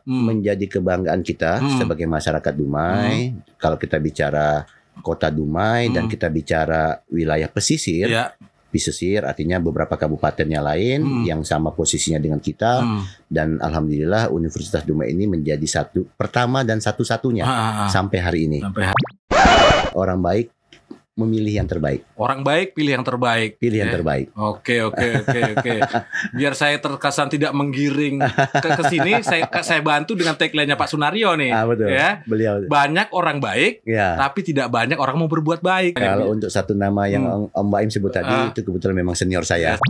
menjadi kebanggaan kita sebagai masyarakat Dumai. Kalau kita bicara Kota Dumai dan kita bicara wilayah pesisir. Pesisir artinya beberapa kabupatennya lain yang sama posisinya dengan kita, dan alhamdulillah Universitas Dumai ini menjadi pertama dan satu-satunya sampai hari ini. Orang baik memilih yang terbaik. Orang baik pilih yang terbaik. Pilih yang terbaik. Oke. Biar saya terkesan tidak menggiring ke sini, saya bantu dengan tagline-nya Pak Sunario nih. Betul. Ya. Beliau. Banyak orang baik, tapi tidak banyak orang mau berbuat baik. Kalau untuk satu nama yang Om Baim sebut tadi, itu kebetulan memang senior saya.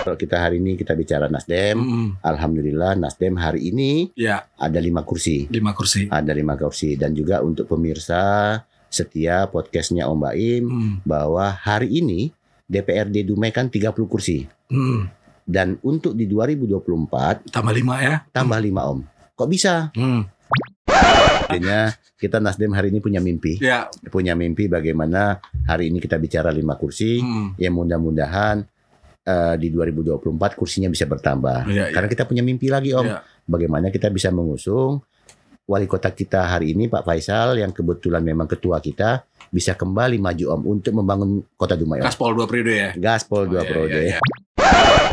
Kalau kita hari ini kita bicara Nasdem, alhamdulillah Nasdem hari ini ada 5 kursi. 5 kursi. Ada 5 kursi, dan juga untuk pemirsa setia podcastnya Om Baim, bahwa hari ini DPRD Dumai kan 30 kursi. Dan untuk di 2024 tambah 5 ya? Tambah 5 Om. Kok bisa? Artinya kita Nasdem hari ini punya mimpi. Punya mimpi bagaimana hari ini kita bicara 5 kursi. Ya mudah-mudahan di 2024 kursinya bisa bertambah. Karena kita punya mimpi lagi Om. Bagaimana kita bisa mengusung wali kota kita hari ini Pak Faisal, yang kebetulan memang ketua kita, bisa kembali maju Om untuk membangun Kota Dumai. Gaspol 2 periode ya? Gaspol 2 periode.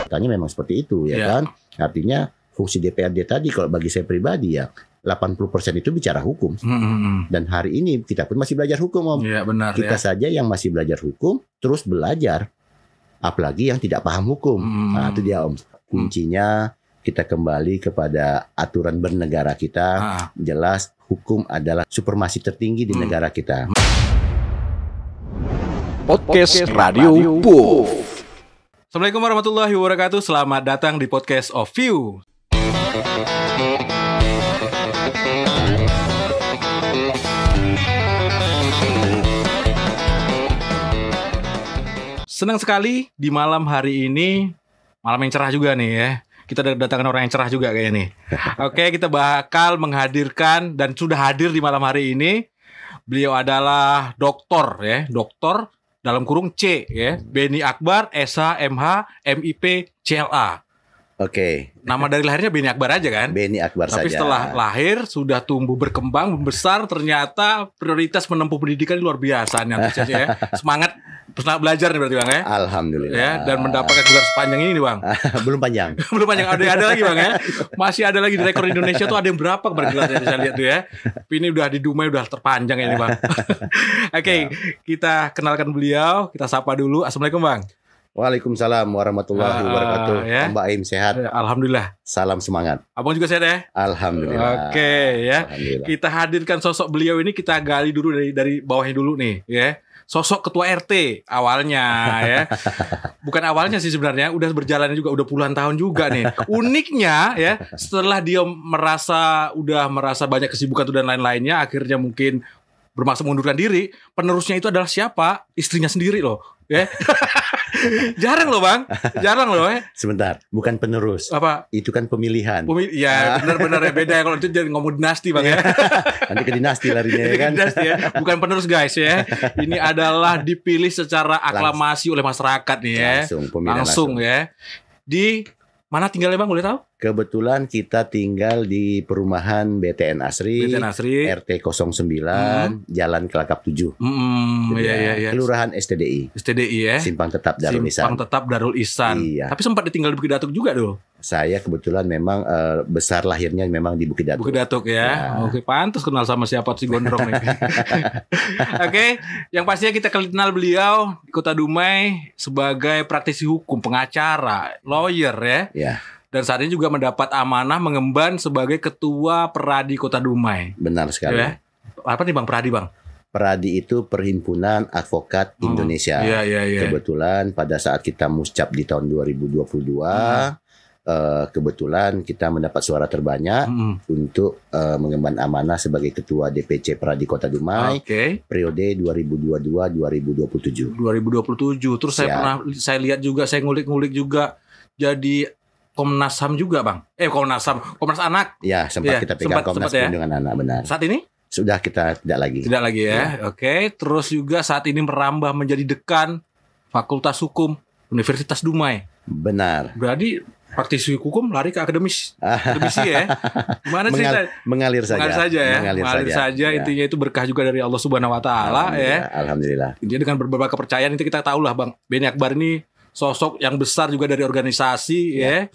Katanya memang seperti itu ya kan. Artinya fungsi DPRD tadi kalau bagi saya pribadi 80% itu bicara hukum. Dan hari ini kita pun masih belajar hukum Om. Benar, kita saja yang masih belajar hukum terus belajar. Apalagi yang tidak paham hukum. Nah itu dia Om. Kuncinya kita kembali kepada aturan bernegara kita. Jelas hukum adalah supremasi tertinggi di negara kita. Podcast Radio Puff. Assalamualaikum warahmatullahi wabarakatuh. Selamat datang di Podcast of View. Senang sekali di malam hari ini, malam yang cerah juga nih ya. Kita datangkan orang yang cerah juga kayaknya nih. Oke, kita bakal menghadirkan dan sudah hadir di malam hari ini. Beliau adalah doktor ya, doktor dalam kurung C ya, Beni Akbar, SH, MH, MIP, CLA. Oke. Nama dari lahirnya Beni Akbar aja kan? Beni Akbar saja. Tapi setelah lahir sudah tumbuh berkembang membesar, ternyata prioritas menempuh pendidikan luar biasa nih ya. Semangat belajar nih berarti Bang ya. Alhamdulillah. Ya, dan mendapatkan gelar sepanjang ini nih Bang. Belum panjang. Belum panjang. Ada lagi Bang ya. Masih ada lagi di rekor Indonesia tuh ada yang berapa gelarnya saya lihat tuh ya. Tapi ini udah di Dumai udah terpanjang ini Bang. Oke, kita kenalkan beliau, kita sapa dulu. Assalamualaikum Bang. Waalaikumsalam warahmatullahi wabarakatuh. Ya. Mbak Aim sehat? Alhamdulillah. Salam semangat. Abang juga sehat ya? Alhamdulillah. Oke ya. Alhamdulillah. Kita hadirkan sosok beliau ini, kita gali dulu dari bawahnya dulu nih ya. Sosok ketua RT awalnya ya. Bukan awalnya sih sebenarnya, udah berjalan juga udah puluhan tahun juga nih. Uniknya ya, setelah dia udah merasa banyak kesibukan dan lain-lainnya, akhirnya mungkin bermaksud mengundurkan diri, penerusnya itu adalah siapa? Istrinya sendiri loh ya. Jarang loh Bang, jarang loh ya. Sebentar, bukan penerus. Apa? Itu kan pemilihan. Ya benar-benar ya, beda ya kalau itu jadi ngomong dinasti Bang ya. Nanti ke dinasti larinya ya kan. Dinasti ya, bukan penerus guys ya. Ini adalah dipilih secara aklamasi oleh masyarakat nih ya. Langsung ya. Di mana tinggalnya Bang, boleh tahu? Kebetulan kita tinggal di perumahan BTN Asri, RT 09, Jalan Kelakap 7. Iya. Kelurahan STDI ya. Simpang Tetap Darul Ihsan. Simpang Tetap Darul Ihsan. Iya. Tapi sempat ditinggal di Bukit Datuk juga dulu. Saya kebetulan memang besar lahirnya memang di Bukit Datuk. Bukit Datuk ya. Oke, pantas kenal sama siapa si Gondrong nih. Oke, yang pastinya kita kenal beliau di Kota Dumai sebagai praktisi hukum, pengacara, lawyer ya. Iya. Dan saat ini juga mendapat amanah mengemban sebagai Ketua Peradi Kota Dumai. Benar sekali. Ya? Apa nih Bang Peradi Bang? Peradi itu Perhimpunan Advokat Indonesia. Iya. Kebetulan pada saat kita muscap di tahun 2022, kebetulan kita mendapat suara terbanyak untuk mengemban amanah sebagai Ketua DPC Peradi Kota Dumai periode 2022-2027. 2027. Terus saya lihat juga, saya ngulik-ngulik juga jadi Komnas HAM juga Bang. Komnas HAM, Komnas Anak. Ya, sempat kita pegang Komnas Perlindungan Anak, benar. Saat ini? Sudah kita tidak lagi. Tidak lagi ya. Oke, terus juga saat ini merambah menjadi dekan Fakultas Hukum Universitas Dumai. Benar. Berarti praktisi hukum lari ke akademisi ya. Gimana cerita? Mengalir saja. Mengalir saja. Intinya itu berkah juga dari Allah Subhanahu wa taala ya. Alhamdulillah. Intinya dengan beberapa kepercayaan itu kita tahu lah Bang Beni Akbar ini sosok yang besar juga dari organisasi ya.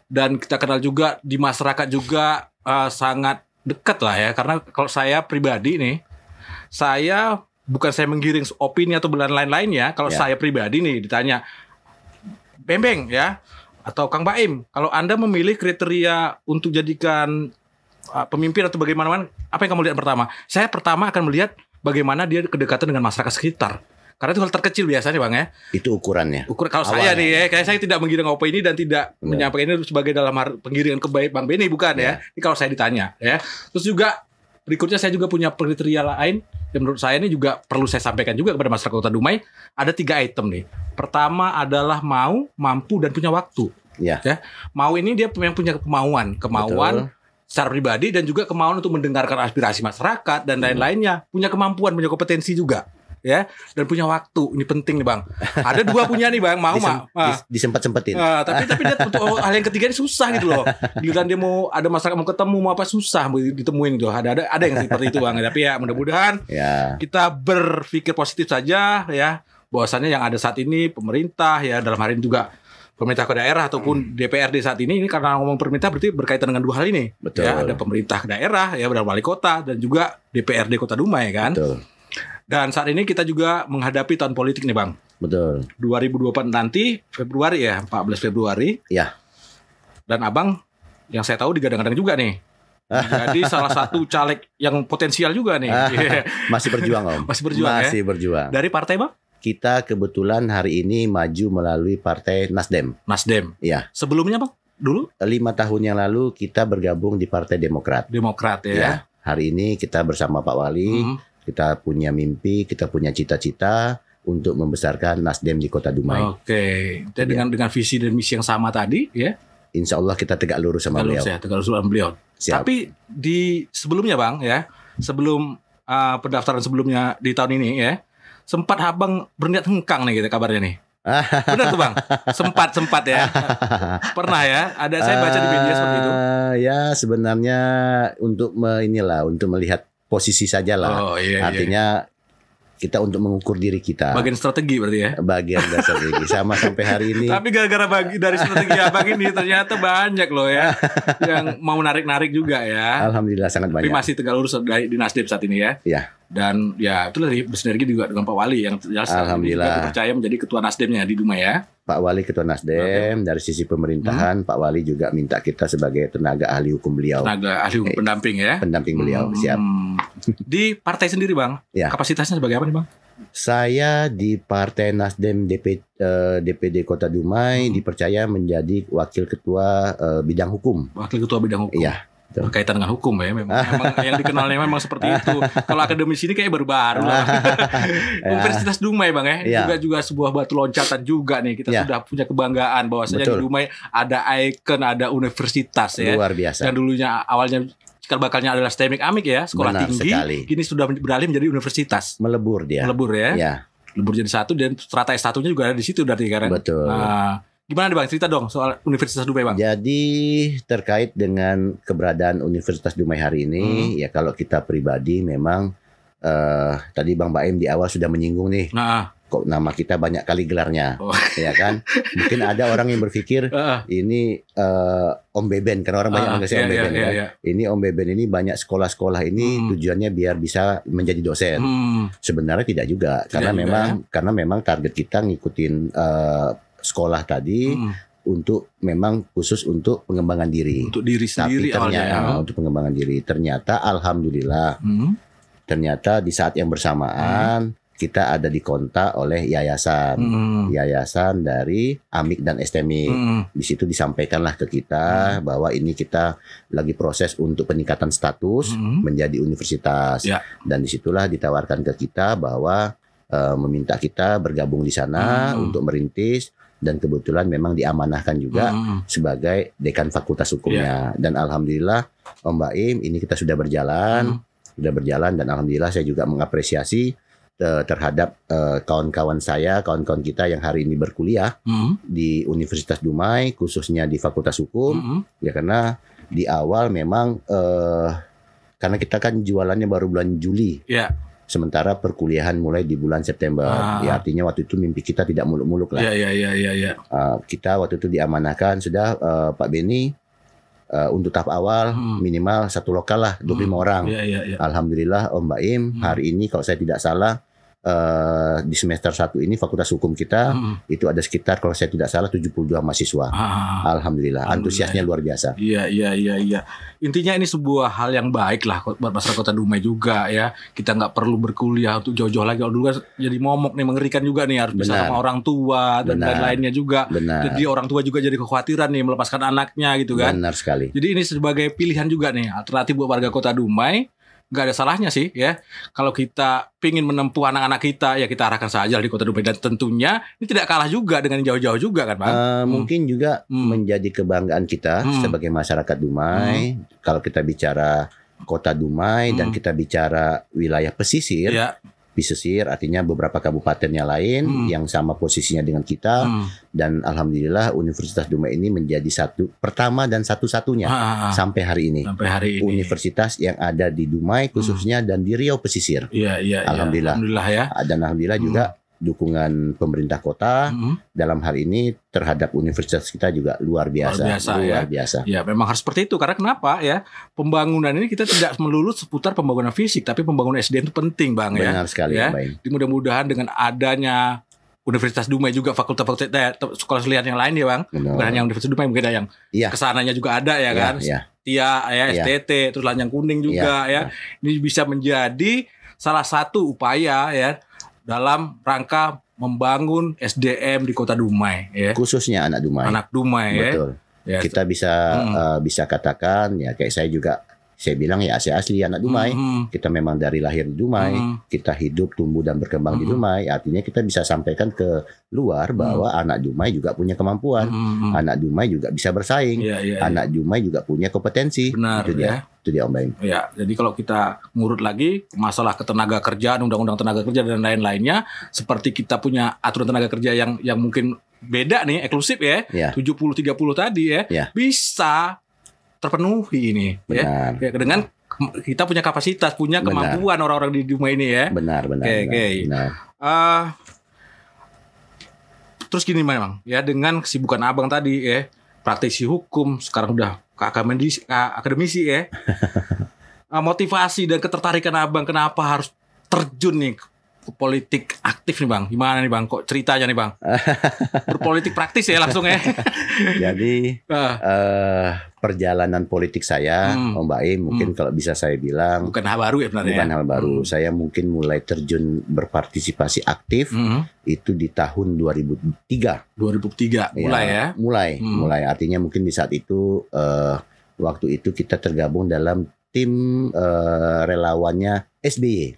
Dan kita kenal juga di masyarakat juga sangat dekat lah ya. Karena kalau saya pribadi nih, saya bukan saya menggiring opini atau lain-lainnya. Kalau saya pribadi nih ditanya, Bembeng ya, atau Kang Baim, kalau Anda memilih kriteria untuk jadikan pemimpin atau bagaimana, apa yang kamu lihat pertama? Saya pertama akan melihat bagaimana dia kedekatan dengan masyarakat sekitar. Karena itu hal terkecil biasanya Bang ya. Itu ukurannya. Kalau saya nih ya, kayak saya tidak menggiring opini dan tidak menyampaikan ini sebagai dalam penggiringan kebaik Bang Beni, bukan ya. Ini kalau saya ditanya ya. Terus juga berikutnya saya juga punya kriteria lain yang menurut saya ini juga perlu saya sampaikan juga kepada masyarakat Kota Dumai. Ada 3 item nih. Pertama adalah mau, mampu, dan punya waktu. Ya. Mau ini dia yang punya kemauan secara pribadi dan juga kemauan untuk mendengarkan aspirasi masyarakat dan lain-lainnya. Punya kemampuan, punya kompetensi juga. Ya, dan punya waktu. Ini penting nih Bang. Ada 2 punya nih Bang, mau disempet-sempetin. Tapi dia untuk hal yang ketiga ini susah gitu loh. Giliran dia mau ada masyarakat mau ketemu mau apa susah ditemuin gitu. Ada yang seperti itu Bang. Tapi ya mudah-mudahan kita berpikir positif saja ya. Bahwasannya yang ada saat ini pemerintah ya, dalam hari ini juga pemerintah ke daerah ataupun DPRD saat ini karena ngomong pemerintah berarti berkaitan dengan 2 hal ini. Betul. Ya, ada pemerintah ke daerah ya, wali kota dan juga DPRD Kota Dumai kan. Betul. Dan saat ini kita juga menghadapi tahun politik nih Bang. Betul. 2024 nanti Februari ya, 14 Februari. Ya. Dan Abang yang saya tahu digadang-gadang juga nih. Jadi salah satu caleg yang potensial juga nih. Masih berjuang Om. Masih berjuang. Dari partai Bang? Kita kebetulan hari ini maju melalui partai Nasdem. Iya. Sebelumnya Bang? Dulu? 5 tahun yang lalu kita bergabung di Partai Demokrat. Ya. Hari ini kita bersama Pak Wali. Kita punya mimpi, kita punya cita-cita untuk membesarkan Nasdem di Kota Dumai. Oke. Dan dengan visi dan misi yang sama tadi, ya. Insya Allah kita tegak lurus sama beliau. Tegak lurus sama beliau. Siap. Tapi di sebelumnya Bang, ya, sebelum pendaftaran sebelumnya di tahun ini, ya, sempat Abang berniat hengkang nih, gitu kabarnya nih. Benar tuh Bang? Sempat ya. Pernah ya? Ada saya baca di media seperti itu. Ya sebenarnya untuk melihat posisi saja lah. Artinya kita untuk mengukur diri kita. Bagian strategi berarti ya? Bagian strategi. Sama sampai hari ini. Tapi gara-gara dari strategi Abang ini ternyata banyak loh ya yang mau narik-narik juga ya. Alhamdulillah sangat banyak. Tapi masih tegak lurus di Nasdem saat ini ya. Iya. Dan ya itulah bersinergi juga dengan Pak Wali yang jelas alhamdulillah dipercaya menjadi ketua Nasdemnya di Dumai ya. Pak Wali ketua Nasdem. Dari sisi pemerintahan Pak Wali juga minta kita sebagai tenaga ahli hukum beliau. Tenaga ahli hukum pendamping ya. Pendamping beliau, siap. Di partai sendiri Bang, kapasitasnya sebagai apa nih Bang? Saya di Partai Nasdem DPD Kota Dumai dipercaya menjadi wakil ketua bidang hukum. Wakil ketua bidang hukum. Iya. Berkaitan dengan hukum ya, memang yang dikenalnya memang seperti itu. Kalau akademisi ini kayak baru-baru lah. Universitas Dumai Bang ya. Juga sebuah batu loncatan juga nih. Kita sudah punya kebanggaan bahwasanya di Dumai ada ikon, ada universitas ya. Luar biasa. Yang dulunya awalnya cikal bakalnya adalah STEMIK Amik ya, sekolah tinggi. Kini sudah beralih menjadi universitas. Melebur ya. Lebur jadi satu dan strata S1-nya juga ada di situ dari sekarang. Betul. Nah, gimana nih Bang, cerita dong soal Universitas Dumai Bang. Jadi terkait dengan keberadaan Universitas Dumai hari ini, ya kalau kita pribadi memang tadi Bang Baim di awal sudah menyinggung nih. Kok nama kita banyak kali gelarnya, ya kan? Mungkin ada orang yang berpikir ini Om Beben, karena orang banyak manggil saya Om Beben kan. Ini Om Beben ini banyak sekolah-sekolah ini tujuannya biar bisa menjadi dosen. Sebenarnya tidak juga, karena memang target kita ngikutin sekolah tadi untuk memang khusus untuk pengembangan diri. Untuk diri sendiri. Tapi ternyata untuk pengembangan diri. Ternyata alhamdulillah, ternyata di saat yang bersamaan kita ada dikontak oleh yayasan dari Amik dan STEMIK. Di situ disampaikanlah ke kita bahwa ini kita lagi proses untuk peningkatan status menjadi universitas. Dan disitulah ditawarkan ke kita bahwa meminta kita bergabung di sana untuk merintis. Dan kebetulan memang diamanahkan juga sebagai dekan fakultas hukumnya. Dan alhamdulillah Om Baim ini kita sudah berjalan dan alhamdulillah saya juga mengapresiasi terhadap kawan-kawan saya, kawan-kawan kita yang hari ini berkuliah di Universitas Dumai, khususnya di Fakultas Hukum. Ya karena di awal memang karena kita kan jualannya baru bulan Juli. Yeah. Sementara perkuliahan mulai di bulan September. Ya artinya waktu itu mimpi kita tidak muluk-muluk lah. Kita waktu itu diamanahkan sudah Pak Beni untuk tahap awal minimal satu lokal lah 25 orang. Alhamdulillah Om Baim hari ini kalau saya tidak salah di semester 1 ini Fakultas Hukum kita itu ada sekitar kalau saya tidak salah 72 mahasiswa. Alhamdulillah, antusiasnya luar biasa. Iya. Intinya ini sebuah hal yang baik lah buat masyarakat Kota Dumai juga ya. Kita nggak perlu berkuliah untuk jauh-jauh lagi. Kalau dulu kan jadi momok nih, mengerikan juga nih, harus bisa sama orang tua dan lain-lainnya juga. Jadi orang tua juga jadi kekhawatiran nih melepaskan anaknya gitu kan. Benar sekali. Jadi ini sebagai pilihan juga nih, alternatif buat warga Kota Dumai. Nggak ada salahnya sih ya, kalau kita pingin menempuh anak-anak kita ya kita arahkan saja di Kota Dumai, dan tentunya ini tidak kalah juga dengan jauh-jauh juga kan Bang. Mungkin juga menjadi kebanggaan kita sebagai masyarakat Dumai. Kalau kita bicara Kota Dumai dan kita bicara wilayah pesisir, pesisir artinya beberapa kabupatennya lain yang sama posisinya dengan kita, dan alhamdulillah Universitas Dumai ini menjadi pertama dan satu-satunya sampai hari ini. Universitas yang ada di Dumai khususnya dan di Riau pesisir. Alhamdulillah ya. Dan alhamdulillah juga dukungan pemerintah kota dalam hal ini terhadap universitas kita juga luar biasa. Luar biasa. Ya, memang harus seperti itu karena kenapa ya? Pembangunan ini kita tidak melulu seputar pembangunan fisik, tapi pembangunan SDM itu penting Bang. Benar sekali ya. Baik. Mudah-mudahan dengan adanya Universitas Dumai juga fakultas-fakultas sekolah selihat yang lain ya Bang. Bukan hanya Universitas Dumai, mungkin ada yang kesananya juga ada ya kan. TIA ya, STT, terus Lanyang Kuning juga ya. Ini bisa menjadi salah satu upaya ya dalam rangka membangun SDM di Kota Dumai ya. Khususnya anak Dumai. Anak Dumai. Betul. Ya. Kita bisa katakan ya kayak saya bilang ya asli anak Dumai. Kita memang dari lahir di Dumai, kita hidup, tumbuh dan berkembang di Dumai. Artinya kita bisa sampaikan ke luar bahwa anak Dumai juga punya kemampuan. Anak Dumai juga bisa bersaing. Anak Dumai juga punya kompetensi. Benar Itu dia Om Baim. Ya, jadi kalau kita ngurut lagi masalah ketenaga kerjaan, undang-undang tenaga kerja dan lain-lainnya, seperti kita punya aturan tenaga kerja yang mungkin beda nih, eksklusif ya. 70-30 tadi ya. Bisa terpenuhi ini ya. Dengan kita punya kapasitas, punya kemampuan orang-orang di Dumai ini ya. Benar. Terus gini Bang, ya dengan kesibukan Abang tadi ya, praktisi hukum, sekarang udah akademisi ya. Motivasi dan ketertarikan Abang kenapa harus terjun nih ke politik aktif nih Bang? Gimana nih Bang? Kok ceritanya nih Bang? Berpolitik praktis ya langsung ya. Jadi perjalanan politik saya, Om Baim, mungkin kalau bisa saya bilang bukan hal baru ya benar. Bukan hal baru. Saya mungkin mulai terjun berpartisipasi aktif itu di tahun 2003. 2003 mulai ya? Mulai. Artinya mungkin di saat itu waktu itu kita tergabung dalam tim relawannya SBY.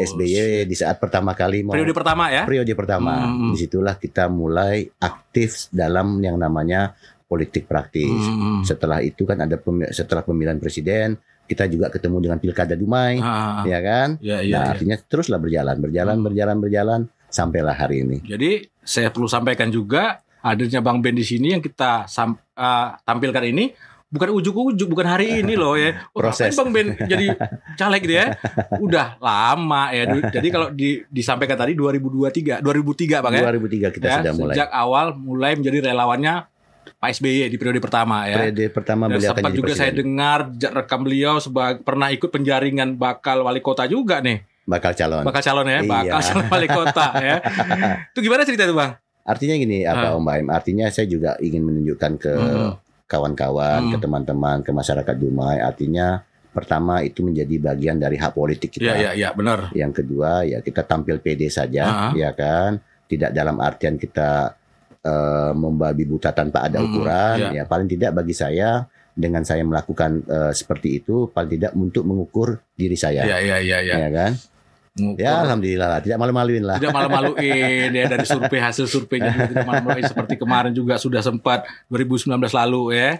SBY di saat pertama kali periode pertama ya? Periode pertama. Disitulah kita mulai aktif dalam yang namanya politik praktis. Setelah itu kan ada setelah pemilihan presiden, kita juga ketemu dengan Pilkada Dumai, ya kan? Artinya teruslah berjalan sampailah hari ini. Jadi saya perlu sampaikan juga hadirnya Bang Ben di sini yang kita tampilkan ini bukan ujuk-ujuk, bukan hari ini loh ya. Proses. Bang Ben jadi caleg gitu ya. Udah lama ya. Jadi kalau disampaikan tadi 2003 Bang ya. 2003 kita sudah mulai. Sejak awal mulai menjadi relawannya Pak SBY di periode pertama ya. Periode pertama beliau sempat juga presiden. Saya dengar rekam beliau pernah ikut penjaringan bakal wali kota juga nih. Bakal calon ya. Bakal calon wali kota ya. Itu gimana cerita itu Bang? Artinya gini Om Baim. Artinya saya juga ingin menunjukkan ke kawan-kawan, ke teman-teman, ke masyarakat Dumai. Artinya pertama itu menjadi bagian dari hak politik kita. Iya, benar. Yang kedua ya kita tampil pede saja, ya kan. Tidak dalam artian kita membabi buta tanpa ada ukuran. Ya paling tidak bagi saya dengan saya melakukan seperti itu paling tidak untuk mengukur diri saya. Iya. Ya kan. Ya alhamdulillah lah, tidak malu-maluin lah. Tidak malu-maluin ya, dari hasil surveinya juga tidak malu-maluin, seperti kemarin juga sudah sempat 2019 lalu ya.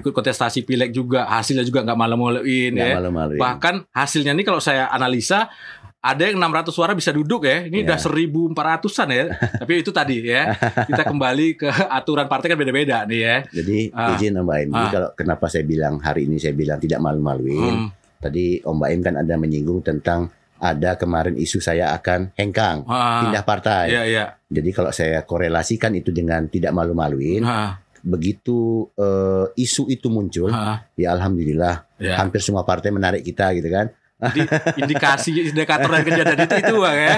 Ikut kontestasi pileg juga, hasilnya juga nggak malu-maluin ya. Bahkan hasilnya ini kalau saya analisa Ada yang 600 suara bisa duduk ya. Ini udah 1.400-an ya. Tapi itu tadi ya. Kita kembali ke aturan partai kan beda-beda nih ya. Jadi izin Om Baim. Jadi kalau kenapa saya bilang hari ini saya bilang tidak malu-maluin. Tadi Om Baim kan ada menyinggung tentang ada kemarin isu saya akan hengkang, pindah partai. Jadi kalau saya korelasikan itu dengan tidak malu-maluin, begitu isu itu muncul, ya alhamdulillah hampir semua partai menarik kita gitu kan. Indikator dari kejadian itu Bang ya.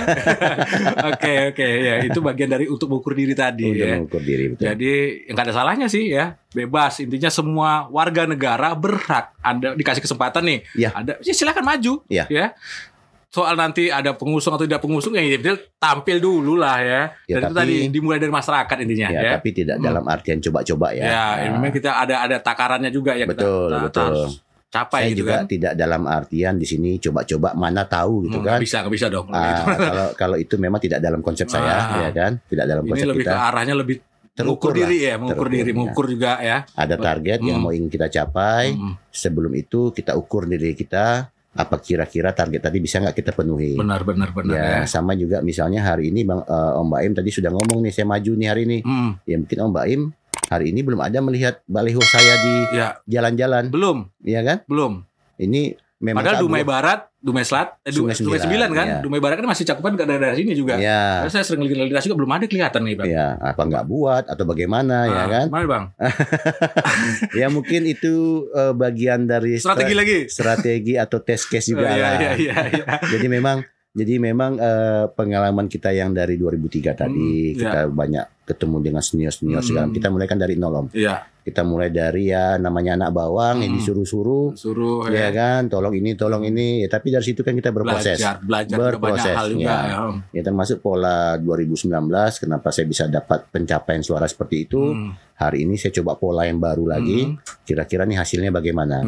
Oke ya, itu bagian dari untuk mengukur diri tadi ya. Mengukur diri, betul. Jadi nggak ada salahnya sih ya, bebas. Intinya semua warga negara berhak Anda dikasih kesempatan nih. Silakan maju ya. Soal nanti ada pengusung atau tidak pengusung ya tampil dulu lah ya. Dan itu tadi dimulai dari masyarakat intinya ya. Tapi tidak dalam artian coba-coba ya. Memang kita ada takarannya juga ya. Betul. Capai saya gitu juga kan. Tidak dalam artian di sini coba-coba mana tahu gitu kan. Nggak bisa dong. Kalau itu memang tidak dalam konsep saya ya kan. Tidak dalam konsep ini lebih kita. Ke arahnya lebih mengukur diri ya, mengukur juga ya. Ada target yang mau ingin kita capai. Sebelum itu kita ukur diri kita. Apa kira-kira target tadi bisa nggak kita penuhi? Benar ya. Sama juga misalnya hari ini Om Baim tadi sudah ngomong nih saya maju nih hari ini. Ya mungkin Om Baim hari ini belum ada melihat baliho saya di jalan-jalan. Belum. Iya kan? Belum. Ini memang padahal Dumai Barat, Dumai Sungai 9 kan. Ya. Dumai Barat kan masih cakupan ke daerah sini juga. Ya. Saya sering lihat juga belum ada kelihatan nih Bang. Ya, apa nggak buat atau bagaimana ya kan? Mana Bang? Ya mungkin itu bagian dari strategi atau test case juga lah. Jadi memang pengalaman kita yang dari 2003 tadi kita banyak ketemu dengan senior segala. Kita mulai kan dari nol Om. Kita mulai dari namanya anak bawang yang disuruh ya kan, tolong ini ya, tapi dari situ kan kita berproses banyak hal juga, ya termasuk pola 2019 kenapa saya bisa dapat pencapaian suara seperti itu. Hari ini saya coba pola yang baru lagi, kira-kira nih hasilnya bagaimana.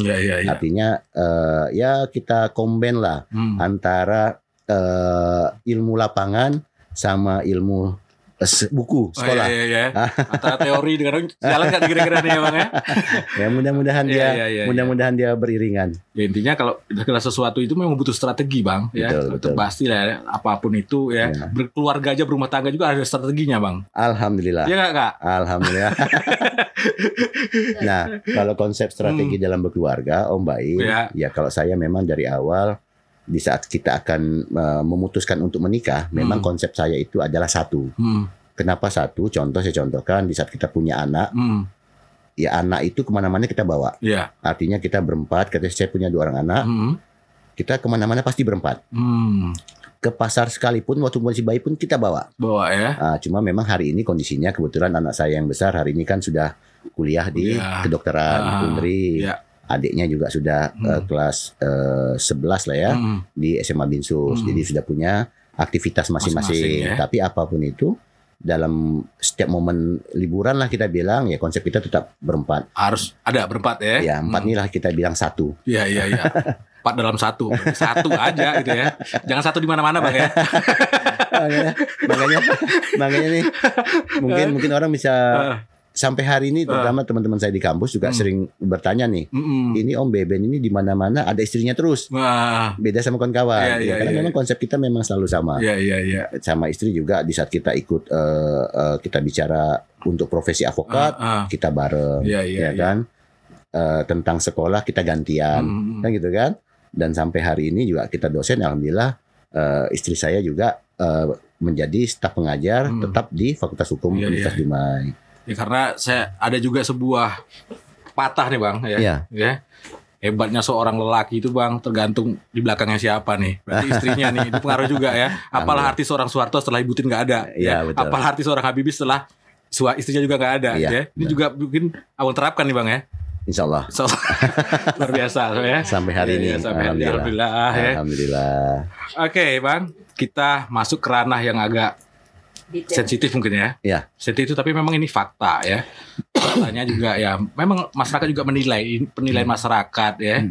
Artinya ya kita combine lah antara ilmu lapangan sama ilmu buku sekolah. Antara teori dengan jalan kan kira-kira nih ya Bang ya. Ya mudah-mudahan dia beriringan. Ya, intinya kalau sesuatu itu memang butuh strategi Bang. Betul. Pasti lah ya, apapun itu ya. Berkeluarga aja, berumah tangga juga ada strateginya Bang. Alhamdulillah. Iya nggak Kak? Alhamdulillah. Nah kalau konsep strategi dalam berkeluarga Om Baim, ya kalau saya memang dari awal di saat kita akan memutuskan untuk menikah, memang konsep saya itu adalah satu. Kenapa satu? Saya contohkan di saat kita punya anak, ya anak itu kemana-mana kita bawa. Artinya kita berempat, saya punya 2 orang anak, kita kemana-mana pasti berempat. Ke pasar sekalipun, waktu masih bayi pun kita bawa ya. Cuma memang hari ini kondisinya kebetulan anak saya yang besar hari ini kan sudah kuliah di kedokteran Unri. Adiknya juga sudah kelas 11 lah ya di SMA Binsus. Jadi sudah punya aktivitas masing-masing. Tapi apapun itu dalam setiap momen liburan lah kita bilang ya konsep kita tetap berempat. Harus ada berempat ya. Ya 4 inilah kita bilang satu. Iya. 4 dalam satu aja gitu ya. Jangan satu di mana-mana Bang ya. makanya nih mungkin orang bisa sampai hari ini terutama teman-teman saya di kampus juga sering bertanya nih, ini Om Beben ini di mana-mana ada istrinya terus, beda sama kawan-kawan, karena memang konsep kita memang selalu sama, sama istri juga di saat kita ikut kita bicara untuk profesi avokat, kita bareng, kan, tentang sekolah kita gantian, kan gitu kan, dan sampai hari ini juga kita dosen, alhamdulillah istri saya juga menjadi staf pengajar tetap di Fakultas Hukum Universitas Dumai. Ya karena saya ada juga sebuah patah nih Bang ya. Hebatnya seorang lelaki itu Bang tergantung di belakangnya siapa nih. Berarti istrinya nih itu pengaruh juga ya. Apalah arti seorang Soeharto setelah Ibu Tien nggak ada. Apalah arti seorang Habibie setelah istrinya juga nggak ada. Ini juga mungkin awal terapkan nih Bang ya. Insya Allah. Luar biasa ya. Sampai hari ini. Alhamdulillah. Oke Bang, kita masuk ke ranah yang agak sensitif mungkin ya. Sensitif tapi memang ini fakta ya. Faktanya juga ya memang masyarakat juga penilaian masyarakat ya.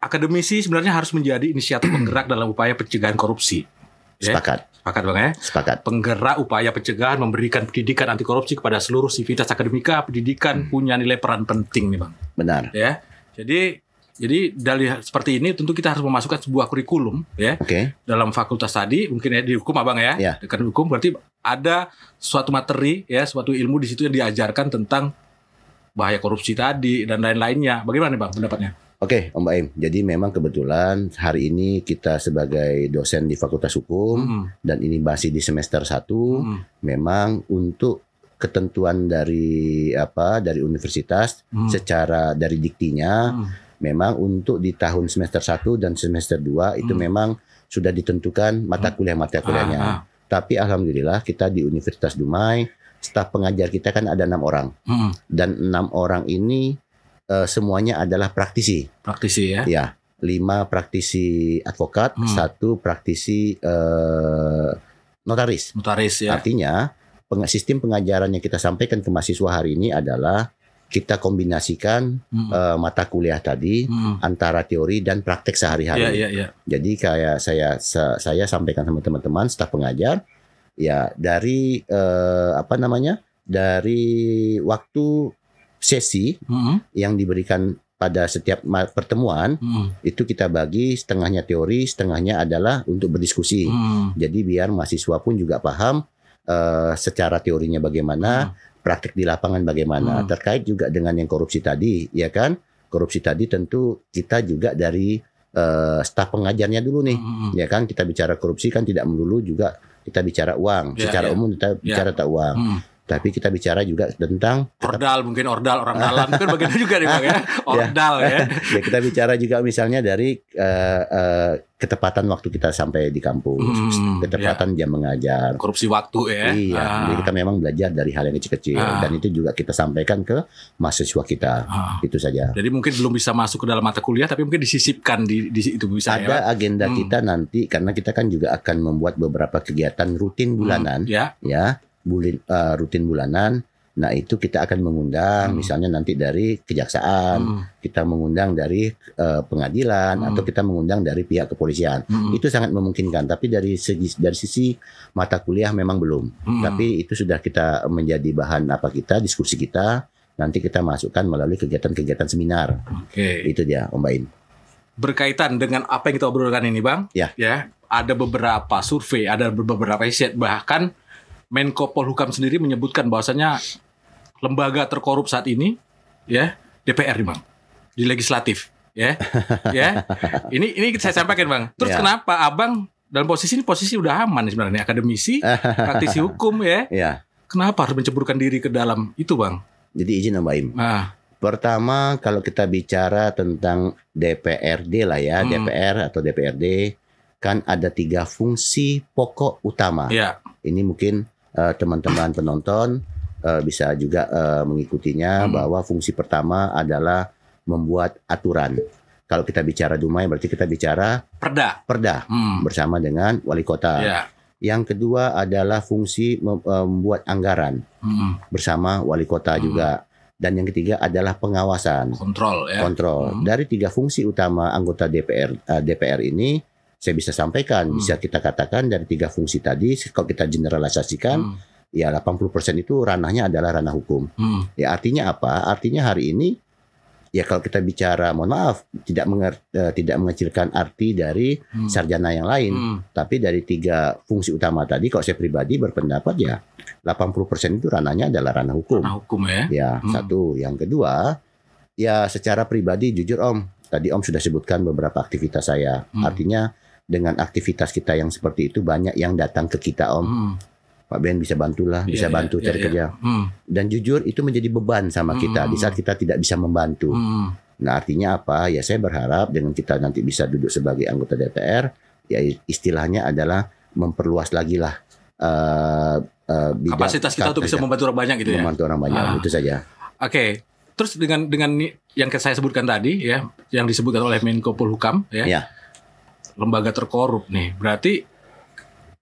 Akademisi sebenarnya harus menjadi inisiator penggerak dalam upaya pencegahan korupsi. Sepakat Bang ya. Sepakat. Penggerak upaya pencegahan, memberikan pendidikan anti korupsi kepada seluruh sivitas akademika. Pendidikan punya nilai peran penting nih Bang. Benar. Ya. Jadi Jadi dari seperti ini tentu kita harus memasukkan sebuah kurikulum ya. Dalam fakultas tadi mungkin ya di hukum Abang ya. Dekat hukum berarti ada suatu materi ya, suatu ilmu di situ yang diajarkan tentang bahaya korupsi tadi dan lain-lainnya. Bagaimana nih Bang pendapatnya? Oke, Om Baim. Jadi memang kebetulan hari ini kita sebagai dosen di Fakultas Hukum dan ini masih di semester 1, memang untuk ketentuan dari universitas secara dari diktinya memang untuk di tahun semester 1 dan semester 2 itu memang sudah ditentukan mata kuliahnya. Tapi alhamdulillah kita di Universitas Dumai staf pengajar kita kan ada 6 orang. Dan 6 orang ini semuanya adalah praktisi. Praktisi ya? Ya, 5 praktisi advokat, 1 praktisi notaris. Notaris ya. Artinya sistem pengajaran yang kita sampaikan ke mahasiswa hari ini adalah kita kombinasikan mata kuliah tadi antara teori dan praktek sehari-hari. Jadi kayak saya sampaikan sama teman-teman staf pengajar ya dari dari waktu sesi yang diberikan pada setiap pertemuan itu kita bagi setengahnya teori, setengahnya adalah untuk berdiskusi. Jadi biar mahasiswa pun juga paham secara teorinya bagaimana, praktik di lapangan bagaimana. Terkait juga dengan yang korupsi tadi, ya kan? Korupsi tadi tentu kita juga dari staf pengajarnya dulu nih, ya kan? Kita bicara korupsi kan tidak melulu juga kita bicara uang. Secara umum kita bicara tak uang. Tapi kita bicara juga tentang ordal, mungkin ordal orang dalam kan bagian juga nih Bang ya. Ordal ya. Ya kita bicara juga misalnya dari ketepatan waktu kita sampai di kampus, ketepatan jam mengajar, korupsi waktu ya. Iya, jadi kita memang belajar dari hal yang kecil-kecil dan itu juga kita sampaikan ke mahasiswa kita. Itu saja. Jadi mungkin belum bisa masuk ke dalam mata kuliah tapi mungkin disisipkan di itu bisa ada agenda kita nanti karena kita kan juga akan membuat beberapa kegiatan rutin bulanan rutin bulanan. Nah itu kita akan mengundang misalnya nanti dari kejaksaan, kita mengundang dari pengadilan atau kita mengundang dari pihak kepolisian. Itu sangat memungkinkan. Tapi dari sisi mata kuliah memang belum. Tapi itu sudah kita menjadi bahan diskusi kita. Nanti kita masukkan melalui kegiatan-kegiatan seminar. Itu dia Om Baim. Berkaitan dengan apa yang kita obrolkan ini Bang, ya ada beberapa survei, ada beberapa riset bahkan Menko Polhukam sendiri menyebutkan bahwasanya lembaga terkorup saat ini ya DPR nih Bang, di legislatif ya. Ini saya sampaikan Bang. Terus kenapa Abang dalam posisi udah aman nih sebenarnya, akademisi, praktisi hukum ya. Kenapa harus menceburkan diri ke dalam itu Bang? Jadi izin Om Baim. Pertama kalau kita bicara tentang DPRD lah ya, DPR atau DPRD kan ada 3 fungsi pokok utama. Ini mungkin teman-teman penonton bisa juga mengikutinya bahwa fungsi pertama adalah membuat aturan. Kalau kita bicara Dumai berarti kita bicara Perda bersama dengan wali kota. Yang kedua adalah fungsi membuat anggaran bersama wali kota juga. Dan yang ketiga adalah pengawasan. Kontrol. Dari 3 fungsi utama anggota DPR ini saya bisa sampaikan, bisa kita katakan dari 3 fungsi tadi, kalau kita generalisasikan, ya 80% itu ranahnya adalah ranah hukum. Ya artinya apa? Artinya hari ini, ya kalau kita bicara, mohon maaf, tidak mengecilkan arti dari sarjana yang lain, tapi dari 3 fungsi utama tadi, kalau saya pribadi berpendapat ya 80% itu ranahnya adalah ranah hukum. Ranah hukum ya. Ya, satu. Yang kedua, ya secara pribadi jujur Om, tadi Om sudah sebutkan beberapa aktivitas saya. Artinya dengan aktivitas kita yang seperti itu banyak yang datang ke kita Om. Pak Ben bisa bantulah, bisa bantu cari kerja. Dan jujur itu menjadi beban sama kita di saat kita tidak bisa membantu. Nah artinya apa? Ya saya berharap dengan kita nanti bisa duduk sebagai anggota DPR, ya istilahnya adalah memperluas lagi lah kapasitas kita untuk bisa membantu orang banyak gitu ya. Membantu orang banyak itu saja. Oke. Terus dengan yang saya sebutkan tadi ya, yang disebutkan oleh Menko Polhukam ya. Lembaga terkorup nih. Berarti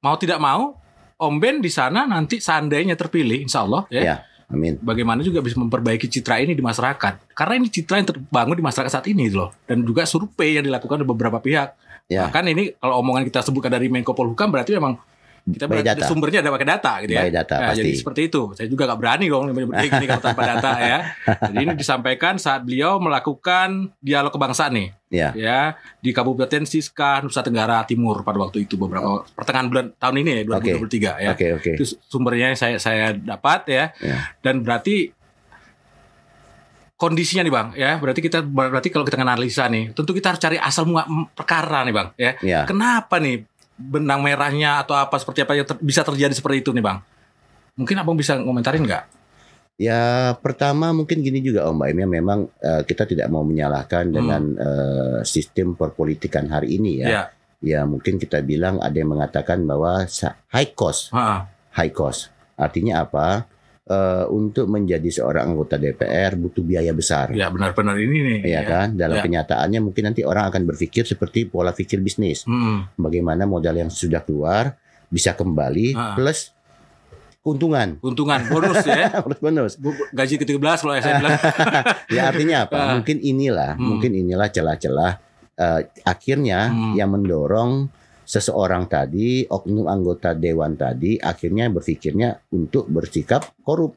mau tidak mau Om Ben di sana nanti seandainya terpilih insya Allah ya. Amin. Bagaimana juga bisa memperbaiki citra ini di masyarakat. Karena ini citra yang terbangun di masyarakat saat ini loh. Dan juga survei yang dilakukan oleh beberapa pihak. Bahkan ini kalau omongan kita sebutkan dari Menko Polhukam berarti memang Kita sumbernya ada pakai data gitu ya. By data, nah, pasti. Jadi seperti itu. Saya juga nggak berani dong menyebutnya gini kalau tanpa data ya. Jadi ini disampaikan saat beliau melakukan dialog kebangsaan nih. Ya, di Kabupaten Siska, Nusa Tenggara Timur pada waktu itu beberapa pertengahan bulan tahun ini ya 2023 ya. Itu sumbernya saya dapat ya. Dan berarti kondisinya nih Bang ya, berarti kalau kita analisa nih, tentu kita harus cari asal perkara nih Bang ya. Kenapa nih benang merahnya atau apa seperti apa yang bisa terjadi seperti itu nih Bang? Mungkin Abang bisa ngomentarin nggak? Ya pertama mungkin gini juga Om Baim ya, memang kita tidak mau menyalahkan dengan sistem perpolitikan hari ini ya. Ya mungkin kita bilang ada yang mengatakan bahwa high cost. Artinya apa? Untuk menjadi seorang anggota DPR butuh biaya besar. Ya benar-benar ini nih. Ya kan, dalam kenyataannya mungkin nanti orang akan berpikir seperti pola pikir bisnis. Bagaimana modal yang sudah keluar bisa kembali plus keuntungan, bonus ya. bonus. Gaji ke-13 kalau saya bilang. Ya artinya apa? Mungkin inilah celah-celah akhirnya yang mendorong seseorang tadi, oknum anggota dewan tadi akhirnya berpikirnya untuk bersikap korup.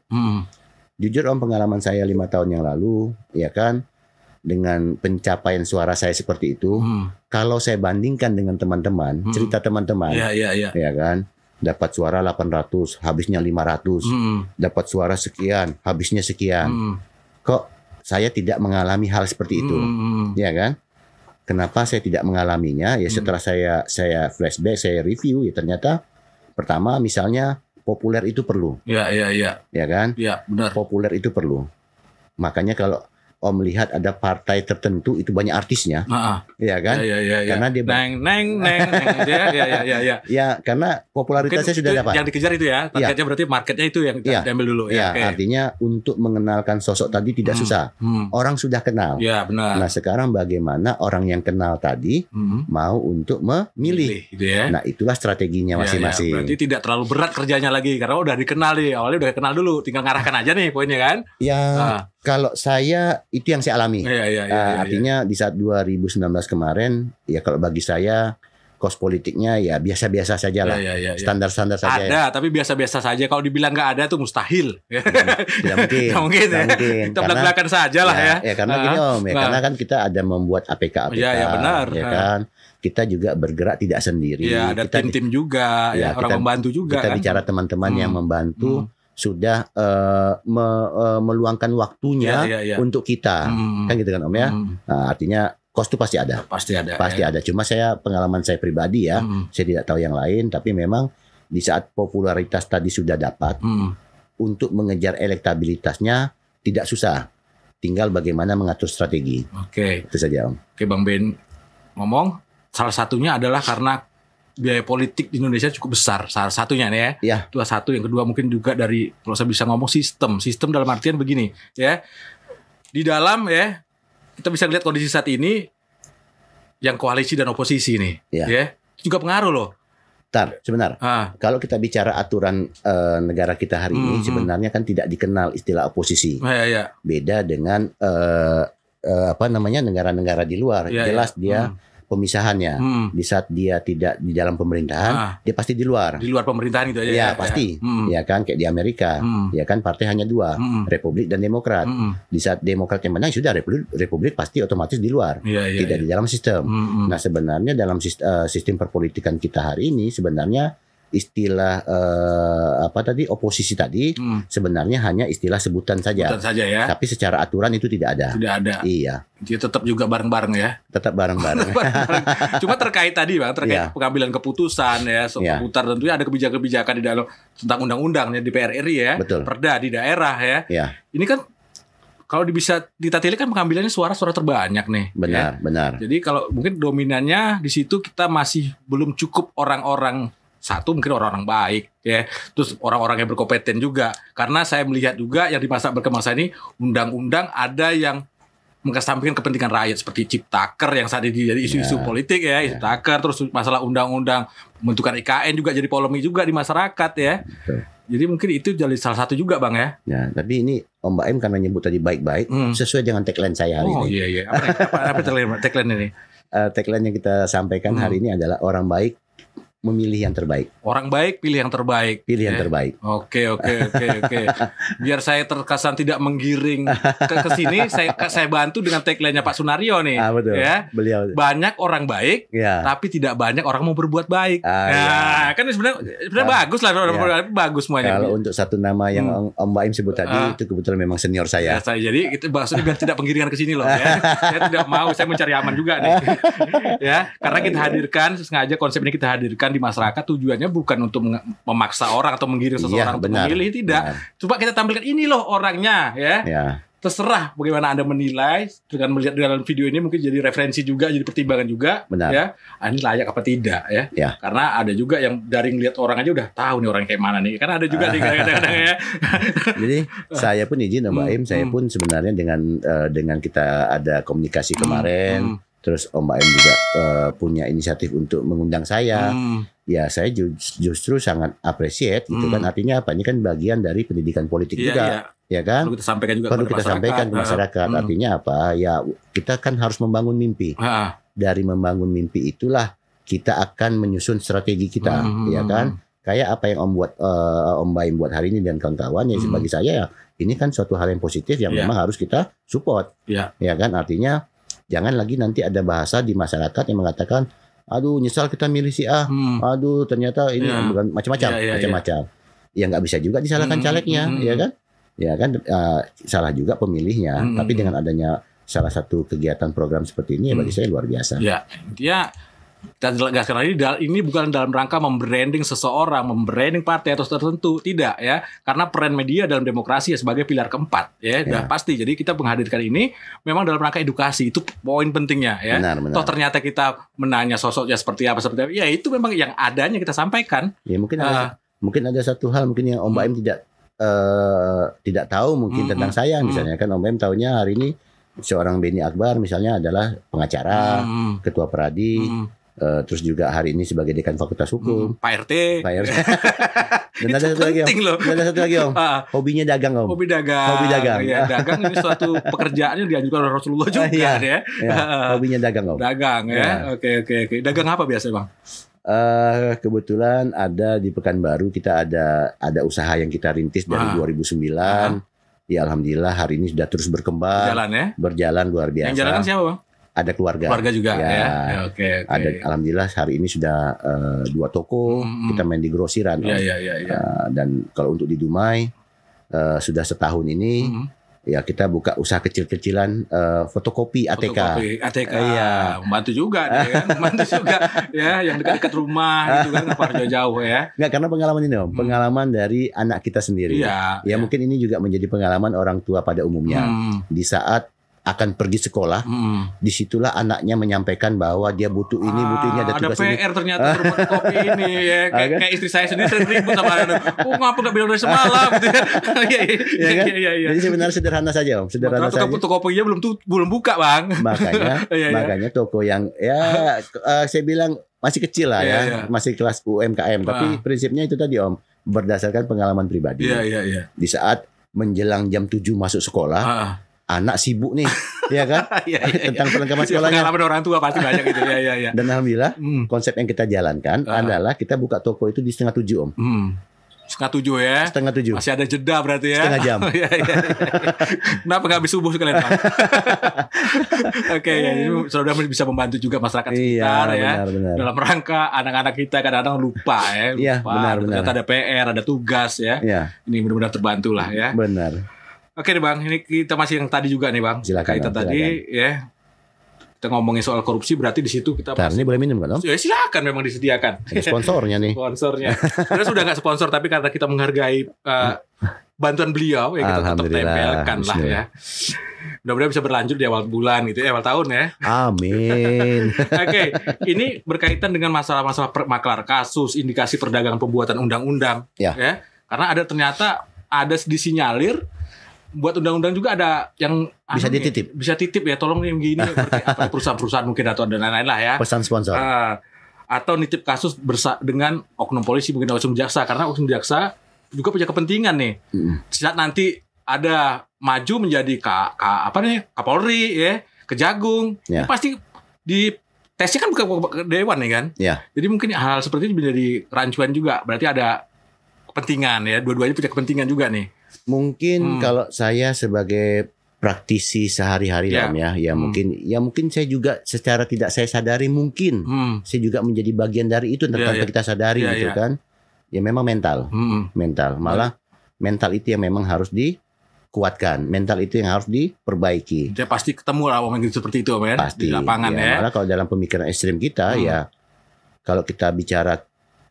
Jujur Om, pengalaman saya 5 tahun yang lalu, ya kan, dengan pencapaian suara saya seperti itu, kalau saya bandingkan dengan teman-teman, cerita teman-teman, ya kan, dapat suara 800, habisnya 500, dapat suara sekian, habisnya sekian. Kok saya tidak mengalami hal seperti itu, ya kan? Kenapa saya tidak mengalaminya? Ya setelah saya flashback, saya review, ya ternyata pertama misalnya populer itu perlu. Ya kan? Ya, benar. Populer itu perlu. Makanya kalau Om melihat ada partai tertentu itu banyak artisnya, ya kan? Karena dia neng, ya karena popularitasnya sudah dapat. Yang dikejar itu ya, targetnya berarti marketnya itu yang diambil dulu. Artinya untuk mengenalkan sosok tadi tidak susah, orang sudah kenal. Ya benar. Nah sekarang bagaimana orang yang kenal tadi mau untuk memilih, gitu ya? Nah itulah strateginya masing-masing. Berarti tidak terlalu berat kerjanya lagi karena udah dikenal nih, awalnya udah kenal dulu, tinggal ngarahkan aja nih poinnya kan? Kalau saya itu yang saya alami. Artinya di saat 2019 kemarin, ya kalau bagi saya kos politiknya ya biasa-biasa saja lah, standar-standar saja. Ada, tapi biasa-biasa saja. Kalau dibilang nggak ada tuh mustahil. Tidak mungkin. Kita belak-belakan saja lah ya. Ya karena gini Om, karena kan kita ada membuat APK, benar. Ya kan. Kita juga bergerak tidak sendiri. Ya, ada tim-tim juga, orang membantu juga. Kita bicara teman-teman yang membantu. Sudah meluangkan waktunya untuk kita, kan gitu kan Om ya. Nah, artinya kos itu pasti ada. Pasti ada. Cuma pengalaman saya pribadi ya, saya tidak tahu yang lain, tapi memang di saat popularitas tadi sudah dapat, untuk mengejar elektabilitasnya tidak susah. Tinggal bagaimana mengatur strategi. Itu saja Om. Bang Ben ngomong, salah satunya adalah karena biaya politik di Indonesia cukup besar, salah satunya nih ya. Itu satu. Yang kedua mungkin juga dari, kalau saya bisa ngomong, sistem dalam artian begini ya. Di dalam ya kita bisa lihat kondisi saat ini yang koalisi dan oposisi nih ya. Itu juga pengaruh loh. Sebentar. Kalau kita bicara aturan negara kita hari ini sebenarnya kan tidak dikenal istilah oposisi. Beda dengan negara-negara di luar. Jelas dia pemisahannya. Di saat dia tidak di dalam pemerintahan, dia pasti di luar. Di luar pemerintahan itu aja. Ya, pasti. Ya kan, kayak di Amerika. Ya kan, partai hanya 2, Republik dan Demokrat. Di saat Demokrat yang menang, sudah Republik pasti otomatis di luar. Tidak di dalam sistem. Nah, sebenarnya dalam sistem perpolitikan kita hari ini sebenarnya istilah oposisi tadi sebenarnya hanya istilah sebutan saja ya. Tapi secara aturan itu tidak ada. Iya. Dia tetap juga bareng-bareng ya. Tetap bareng-bareng. Cuma terkait tadi Bang, terkait pengambilan keputusan ya, seputar tentunya ada kebijakan-kebijakan di dalam tentang undang-undang ya, DPR RI ya. Betul. Perda di daerah ya. Ini kan kalau bisa ditatilik kan pengambilannya suara terbanyak nih. Benar. Jadi kalau mungkin dominannya di situ kita masih belum cukup orang-orang, satu mungkin orang-orang baik ya, terus orang-orang yang berkompeten juga, karena saya melihat juga yang di masa berkembang ini undang-undang ada yang mengesampingkan kepentingan rakyat seperti Ciptaker yang saat ini jadi isu-isu politik ya, Ciptaker, terus masalah undang-undang pembentukan IKN juga jadi polemik juga di masyarakat ya. Jadi mungkin itu jadi salah satu juga Bang ya. Ya, tapi ini Om Baim karena nyebut tadi baik-baik sesuai dengan tagline saya hari ini. Oh iya. Apa tagline ini? Tagline yang kita sampaikan hari ini adalah orang baik memilih yang terbaik. Orang baik pilih yang terbaik. Pilih yang terbaik. Oke. Biar saya terkesan tidak menggiring ke sini, saya bantu dengan tagline-nya Pak Sunario nih. Betul. Ya. Beliau. Banyak orang baik, tapi tidak banyak orang mau berbuat baik. Kan sebenarnya bagus lah, bagus semuanya. Kalau untuk satu nama yang Om Baim sebut tadi, itu kebetulan memang senior saya. Jadi itu maksudnya biar tidak penggiringan ke sini loh. Ya. Saya tidak mau, saya mencari aman juga nih. Ya, karena kita hadirkan sengaja konsep ini kita hadirkan di masyarakat, tujuannya bukan untuk memaksa orang atau menggiring seseorang untuk memilih, tidak. Coba kita tampilkan ini loh orangnya, ya. Terserah bagaimana Anda menilai dengan melihat dalam video ini, mungkin jadi referensi juga, jadi pertimbangan juga. Ya. Ini layak apa tidak, ya. Karena ada juga yang dari ngelihat orang aja udah tahu nih orang kayak mana nih. Karena ada juga nih kadang-kadang ya. Jadi saya pun izin Om Baim, saya pun sebenarnya dengan kita ada komunikasi kemarin. Terus Om Baim juga punya inisiatif untuk mengundang saya. Ya saya justru sangat appreciate gitu kan. Artinya apa? Ini kan bagian dari pendidikan politik juga. Ya kan? Perlu kita sampaikan juga ke masyarakat. Artinya apa? Ya kita kan harus membangun mimpi. Dari membangun mimpi itulah kita akan menyusun strategi kita. Ya kan? Kayak apa yang Om Baim buat hari ini dan kawan-kawan, ya bagi saya ya ini kan suatu hal yang positif yang memang harus kita support. Ya kan? Artinya jangan lagi nanti ada bahasa di masyarakat yang mengatakan, aduh nyesal kita milih si A, aduh ternyata ini bukan macam-macam. Ya nggak bisa juga disalahkan calegnya, ya kan? Ya kan salah juga pemilihnya. Tapi dengan adanya salah satu kegiatan program seperti ini, ya bagi saya luar biasa. Ya, dia kita jelaskan lagi, ini bukan dalam rangka membranding seseorang, membranding partai atau tertentu, tidak ya, karena peran media dalam demokrasi ya sebagai pilar keempat ya, udah pasti. Jadi kita menghadirkan ini memang dalam rangka edukasi, itu poin pentingnya ya. Benar. Toh ternyata kita menanya sosoknya seperti apa, ya itu memang yang adanya kita sampaikan. Ya mungkin ada satu hal mungkin yang Om Baim tidak tahu mungkin tentang saya, misalnya kan Om Baim tahunya hari ini seorang Beni Akbar misalnya adalah pengacara, ketua Peradi. Terus juga hari ini sebagai dekan Fakultas Hukum, Pak RT. Dan ada satu lagi Om. Hobinya dagang Om. Hobi dagang. Ya, dagang ini suatu pekerjaan yang dianjurkan oleh Rasulullah juga ya. Hobinya dagang Om. Dagang ya. Oke. Dagang apa biasa Bang? Kebetulan ada di Pekanbaru kita ada usaha yang kita rintis dari 2009. Ya alhamdulillah hari ini sudah terus berkembang. Berjalan luar biasa. Yang jalan siapa Bang? Ada keluarga juga ya. Oke. Ada alhamdulillah hari ini sudah 2 toko, kita main di grosiran. Dan kalau untuk di Dumai sudah setahun ini ya kita buka usaha kecil-kecilan fotokopi ATK. Iya, membantu juga nih kan, membantu juga ya yang dekat-dekat rumah gitu kan, nggak perlu jauh ya. Nggak, karena pengalaman ini Om, pengalaman dari anak kita sendiri. Ya mungkin ini juga menjadi pengalaman orang tua pada umumnya. Di saat akan pergi sekolah, disitulah anaknya menyampaikan bahwa dia butuh ini, ada tugas ini. Ada PR ternyata berbuat kopi ini ya. Kayak istri saya sendiri sering ribut sama anak. Ngapa nggak bilang dari semalam gitu ya. Iya. Jadi sebenarnya sederhana saja Om, sederhana saja. Toko kopinya belum buka Bang. Makanya toko yang saya bilang masih kecil lah ya, masih kelas UMKM. Tapi prinsipnya itu tadi Om, berdasarkan pengalaman pribadi. Di saat menjelang jam 7 masuk sekolah, anak sibuk nih, ya kan? Tentang perlengkapan sekolahnya. Pengalaman orang tua pasti banyak gitu. Ya. Dan alhamdulillah konsep yang kita jalankan adalah kita buka toko itu di 6:30 Om. 6:30 ya. 6:30. Masih ada jeda berarti ya. Setengah jam. Kenapa nggak habis subuh sekalian Pak? Oke, ini sudah bisa membantu juga masyarakat sekitar ya. Benar. Dalam rangka anak-anak kita kadang-kadang lupa ya. Iya, benar. Ternyata ada PR, ada tugas ya. Ini mudah-mudahan terbantu lah ya. Benar. Oke nih Bang, ini kita masih yang tadi juga nih Bang. Silakan. Tadi ya. Kita ngomongin soal korupsi, berarti di situ kita ini boleh minum kan Om? Ya silakan, memang disediakan. Sponsornya nih. Sebenarnya sudah nggak sponsor, tapi karena kita menghargai bantuan beliau ya kita tetap tempelkan lah ya. Mudah-mudahan bisa berlanjut di awal bulan gitu ya, awal tahun ya. Amin. Oke, ini berkaitan dengan masalah-masalah maklar kasus, indikasi perdagangan pembuatan undang-undang ya. Karena ternyata ada disinyalir buat undang-undang juga ada yang bisa titip ya, tolong yang gini apa perusahaan-perusahaan mungkin atau dan lain-lain lah ya, pesan sponsor atau nitip kasus dengan oknum polisi, mungkin oknum jaksa, karena oknum jaksa juga punya kepentingan nih. Saat nanti ada maju menjadi Kapolri ya, Kejagung, pasti tesnya kan bukan ke dewan nih kan. Ya. Jadi mungkin hal seperti itu menjadi rancuan juga. Berarti ada kepentingan ya. Dua-duanya punya kepentingan juga nih. Mungkin kalau saya sebagai praktisi sehari-hari mungkin saya juga secara tidak saya sadari mungkin saya juga menjadi bagian dari itu tanpa kita sadari gitu kan. Ya memang mental. Malah mental itu yang memang harus dikuatkan. Mental itu yang harus diperbaiki. Dia pasti ketemu lah orang seperti itu kan pasti, di lapangan ya. Malah kalau dalam pemikiran ekstrim kita ya kalau kita bicara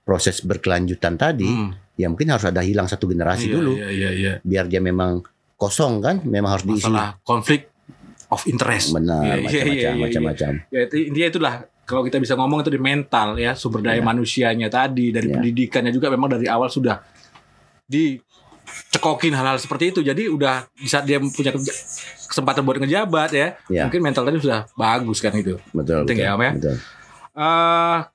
proses berkelanjutan tadi ya mungkin harus ada hilang satu generasi dulu. Biar dia memang kosong kan, memang harus diisi. Masalah konflik of interest. Benar, macam-macam. Ya intinya itulah kalau kita bisa ngomong itu di mental ya, sumber daya manusianya tadi, dari pendidikannya juga memang dari awal sudah dicekokin hal-hal seperti itu. Jadi udah di saat dia punya kesempatan buat ngejabat ya, mungkin mental tadi sudah bagus kan itu. Betul. Penting ya Om ya. Betul.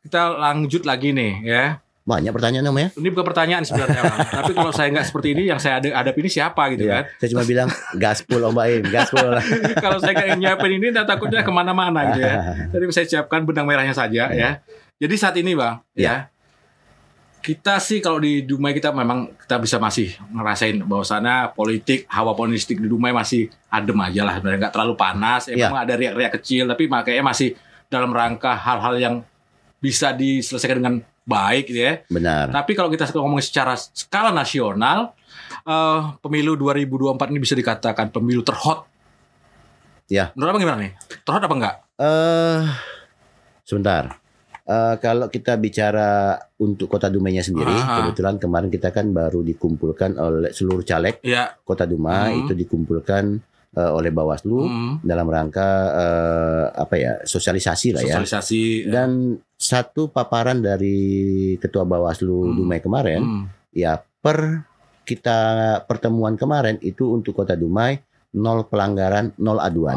Kita lanjut lagi nih ya. Banyak pertanyaan Om ya. Ini bukan pertanyaan sebenarnya Om. Tapi kalau saya nggak seperti ini, yang saya hadapi ini siapa gitu kan. Saya cuma bilang gaspol Om Baim, gaspol. Kalau saya nggak nyiapin ini, takutnya kemana-mana gitu ya. Jadi saya siapkan benang merahnya saja ya. Jadi saat ini Bang ya, kita sih kalau di Dumai kita memang kita bisa masih ngerasain bahwasannya politik, hawa politik di Dumai masih adem aja lah. Sebenarnya nggak terlalu panas. Memang ada riak-riak kecil, tapi makanya masih dalam rangka hal-hal yang bisa diselesaikan dengan baik gitu ya. Benar. Tapi kalau kita ngomong secara skala nasional, pemilu 2024 ini bisa dikatakan pemilu terhot. Ya. Menurut Abang gimana nih? Terhot apa enggak? Sebentar. Kalau kita bicara untuk Kota Dumainya sendiri, kebetulan kemarin kita kan baru dikumpulkan oleh seluruh caleg Kota Dumai itu dikumpulkan oleh Bawaslu dalam rangka sosialisasi lah ya. Dan satu paparan dari Ketua Bawaslu Dumai kemarin, ya pertemuan kemarin itu untuk Kota Dumai 0 pelanggaran, 0 aduan.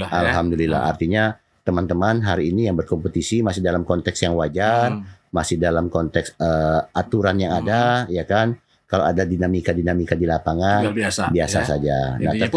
Alhamdulillah. Artinya teman-teman hari ini yang berkompetisi masih dalam konteks yang wajar, masih dalam konteks aturan yang ada, ya kan. Kalau ada dinamika di lapangan biasa saja. Intinya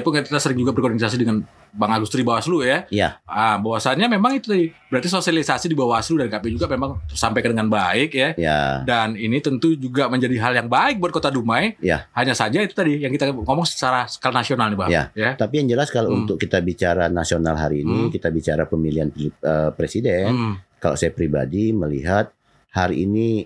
pun kita sering juga berkoordinasi dengan Bang Agustri Bawaslu ya. Iya. Bahwasannya memang itu berarti sosialisasi di Bawaslu dan KPU juga memang tersampaikan dengan baik ya. Dan ini tentu juga menjadi hal yang baik buat Kota Dumai. Hanya saja itu tadi yang kita ngomong secara skala nasional nih Bang. Ya. Tapi yang jelas kalau untuk kita bicara nasional hari ini, kita bicara pemilihan presiden. Kalau saya pribadi melihat hari ini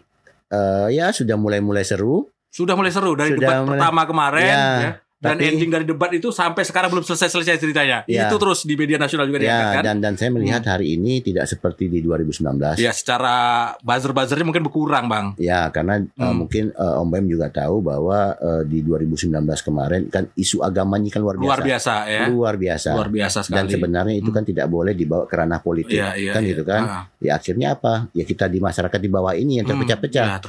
sudah mulai seru. Sudah mulai seru dari debat pertama kemarin ya. Dan ending dari debat itu sampai sekarang belum selesai ceritanya. Itu terus di media nasional juga diangkat. Dan saya melihat hari ini tidak seperti di 2019. Ya, secara buzzer-buzzernya mungkin berkurang, Bang. Ya, karena mungkin Om Bem juga tahu bahwa di 2019 kemarin kan isu agamanya kan luar biasa. Luar biasa sekali. Dan sebenarnya itu kan tidak boleh dibawa ke ranah politik. Kan gitu kan. Ya akhirnya apa? Ya kita di masyarakat di bawah ini yang terpecah-pecah.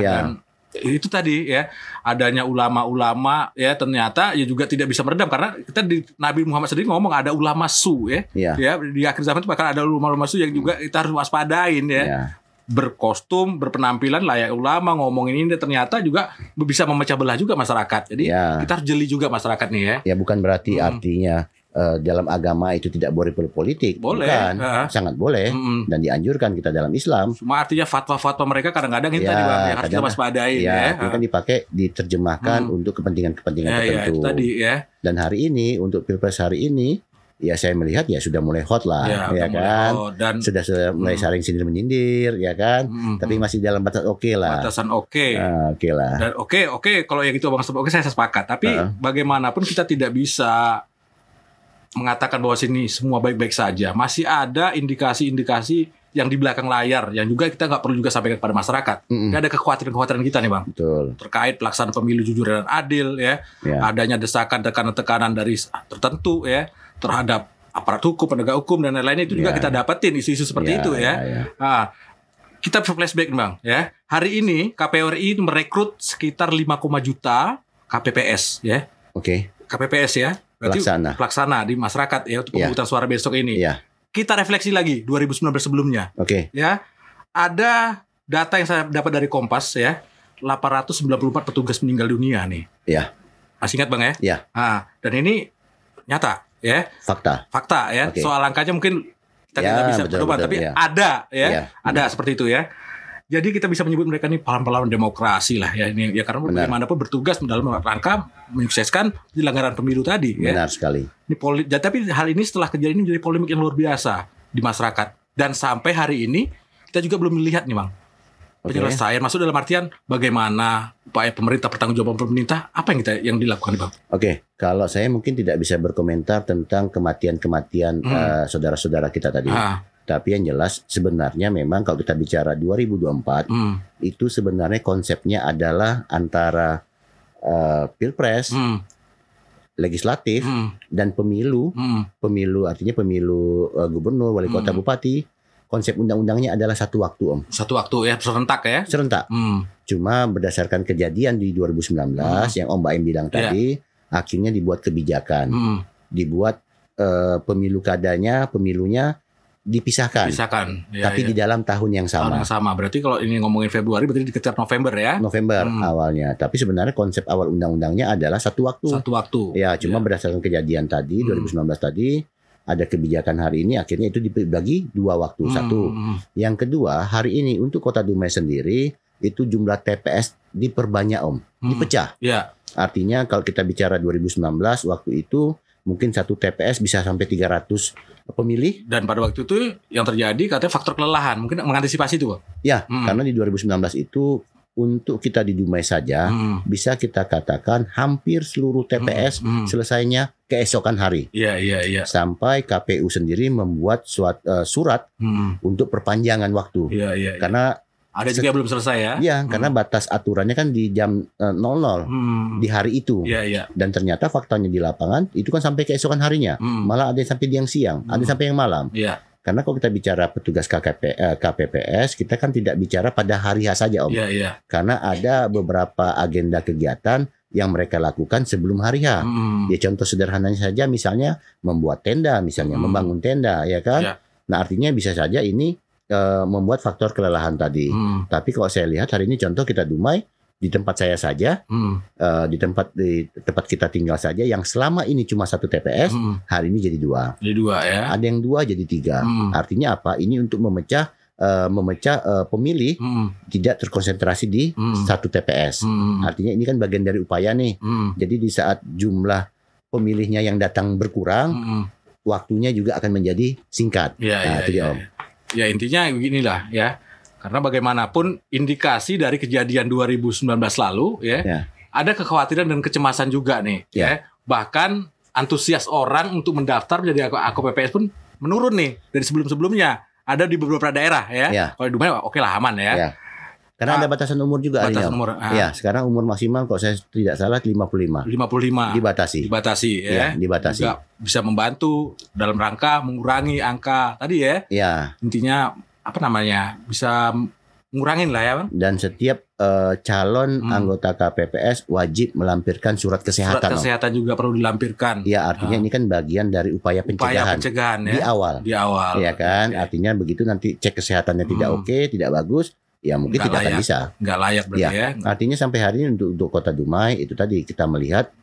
Dan itu tadi ya, adanya ulama-ulama ya ternyata ya juga tidak bisa meredam, karena kita di Nabi Muhammad sendiri ngomong ada ulama su ya di akhir zaman itu bakal ada ulama-ulama su yang juga kita harus waspadain ya. Berkostum, berpenampilan layak ulama, ngomongin ini ternyata juga bisa memecah belah juga masyarakat. Jadi kita harus jeli juga masyarakat nih ya. Ya bukan berarti artinya dalam agama itu tidak boleh berpolitik. Bukan, sangat boleh dan dianjurkan kita dalam Islam. Cuma artinya fatwa-fatwa mereka kadang-kadang itu tadi Bang, harus kita waspadain itu kan diterjemahkan untuk kepentingan-kepentingan tertentu. Itu tadi ya. Dan hari ini untuk Pilpres hari ini ya saya melihat ya sudah mulai hot lah ya kan. Dan sudah mulai saling sindir menyindir ya kan. Tapi masih dalam batas lah. Batasan oke lah. Dan oke kalau yang itu Bang saya sepakat. Tapi bagaimanapun kita tidak bisa mengatakan bahwa sini semua baik-baik saja. Masih ada indikasi-indikasi yang di belakang layar yang juga kita nggak perlu juga sampaikan kepada masyarakat. Ada kekhawatiran kita nih Bang. Betul. Terkait pelaksanaan pemilu jujur dan adil ya. Adanya desakan tekanan-tekanan dari tertentu ya terhadap aparat hukum, penegak hukum dan lain-lainnya itu juga kita dapetin isu-isu seperti itu ya. Nah, kita flashback Bang ya. Hari ini KPU RI merekrut sekitar 5, juta KPPS ya. KPPS ya. Berarti pelaksana di masyarakat ya untuk pemungutan suara besok ini. Kita refleksi lagi 2019 sebelumnya. Ya. Ada data yang saya dapat dari Kompas ya. 894 petugas meninggal dunia nih. Masih ingat Bang ya? Dan ini nyata ya. Fakta ya. Soal angkanya mungkin Kita bisa berubah, tapi ada ada seperti itu ya. Jadi kita bisa menyebut mereka ini pahlawan demokrasi lah ya, ini ya, karena bagaimanapun bertugas dalam rangka menyukseskan penyelenggaraan pemilu tadi. Benar sekali. Ini tapi hal ini setelah kejadian ini menjadi polemik yang luar biasa di masyarakat, dan sampai hari ini kita juga belum melihat nih Bang penyelesaian. Masuk dalam artian bagaimana upaya pemerintah, pertanggungjawaban pemerintah, apa yang dilakukan Bang? Kalau saya mungkin tidak bisa berkomentar tentang kematian saudara-saudara kita tadi. Tapi yang jelas sebenarnya memang kalau kita bicara 2024 itu sebenarnya konsepnya adalah antara pilpres, legislatif dan pemilu. Pemilu artinya pemilu gubernur, wali kota, bupati. Konsep undang-undangnya adalah satu waktu, Om. Satu waktu ya, serentak ya. Serentak. Cuma berdasarkan kejadian di 2019 yang Om Baim bilang tadi, akhirnya dibuat kebijakan, dibuat pemilunya dipisahkan. Tapi di dalam tahun yang sama. Berarti kalau ini ngomongin Februari, berarti dikejar November ya? November awalnya. Tapi sebenarnya konsep awal undang-undangnya adalah satu waktu. Ya, cuma berdasarkan kejadian tadi 2019 tadi ada kebijakan hari ini, akhirnya itu dibagi dua waktu. Satu. Yang kedua, hari ini untuk Kota Dumai sendiri itu jumlah TPS diperbanyak, Om, dipecah. Artinya kalau kita bicara 2019 waktu itu mungkin satu TPS bisa sampai 300 pemilih. Dan pada waktu itu yang terjadi katanya faktor kelelahan. Mungkin mengantisipasi itu, Bang? Ya, karena di 2019 itu untuk kita di Dumai saja bisa kita katakan hampir seluruh TPS selesainya keesokan hari. Sampai KPU sendiri membuat surat untuk perpanjangan waktu. Karena ada juga belum selesai ya? Iya, karena batas aturannya kan di jam 00 di hari itu. Dan ternyata faktanya di lapangan itu kan sampai keesokan harinya. Malah ada yang sampai yang siang, ada yang sampai yang malam. Karena kalau kita bicara petugas KPPS, kita kan tidak bicara pada hari H saja, Om. Karena ada beberapa agenda kegiatan yang mereka lakukan sebelum hari H. Ya, contoh sederhananya saja, misalnya membuat tenda, misalnya membangun tenda, ya kan? Nah, artinya bisa saja ini membuat faktor kelelahan tadi. Tapi kalau saya lihat hari ini contoh kita Dumai di tempat saya saja, di tempat kita tinggal saja, yang selama ini cuma satu TPS, hari ini jadi dua. Jadi dua ya. Ada yang dua jadi tiga. Artinya apa? Ini untuk memecah pemilih tidak terkonsentrasi di satu TPS. Artinya ini kan bagian dari upaya nih. Jadi di saat jumlah pemilihnya yang datang berkurang, waktunya juga akan menjadi singkat. Itu dia, Om. Ya, intinya beginilah ya. Karena bagaimanapun indikasi dari kejadian 2019 lalu ada kekhawatiran dan kecemasan juga nih ya. Bahkan antusias orang untuk mendaftar menjadi AKPPS pun menurun nih dari sebelum-sebelumnya. Ada di beberapa daerah ya. Kalau di Dumai oke lah, aman ya. Karena ada batasan umur juga. Batasan umur. Ya, sekarang umur maksimal kalau saya tidak salah 55. Dibatasi ya. Dibatasi. Juga bisa membantu dalam rangka mengurangi angka tadi ya. Intinya bisa ngurangin lah ya, Bang. Dan setiap calon anggota KPPS wajib melampirkan surat kesehatan. Surat kesehatan juga perlu dilampirkan. Ya, artinya ini kan bagian dari upaya pencegahan ya. Di awal. Ya kan, artinya begitu nanti cek kesehatannya tidak oke, tidak bagus, ya mungkin tidak akan bisa. Nggak layak berarti ya. Artinya sampai hari ini untuk Kota Dumai itu tadi kita melihat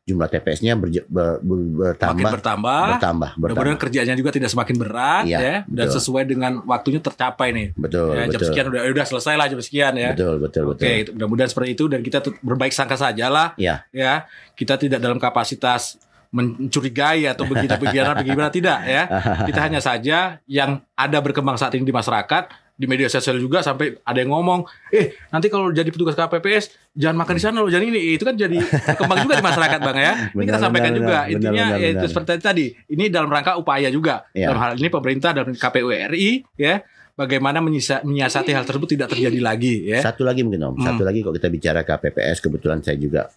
jumlah TPS-nya bertambah. Mudah-mudahan kerjanya juga tidak semakin berat dan sesuai dengan waktunya tercapai nih. Jam sekian udah selesai lah, jam sekian ya. Betul. Oke, mudah-mudahan seperti itu dan kita berbaik sangka saja lah. Ya, kita tidak dalam kapasitas mencurigai atau bagaimana tidak ya. Kita hanya saja yang ada berkembang saat ini di masyarakat. Di media sosial juga sampai ada yang ngomong, nanti kalau jadi petugas KPPS jangan makan di sana loh, jangan ini. Itu kan jadi kembang juga di masyarakat, Bang ya. Ini kita sampaikan juga. Intinya itu seperti tadi. Ini dalam rangka upaya juga. Dalam hal ini pemerintah dan KPU RI ya, bagaimana menyiasati hal tersebut tidak terjadi lagi ya. Satu lagi mungkin, Om. Satu lagi kalau kita bicara KPPS, kebetulan saya juga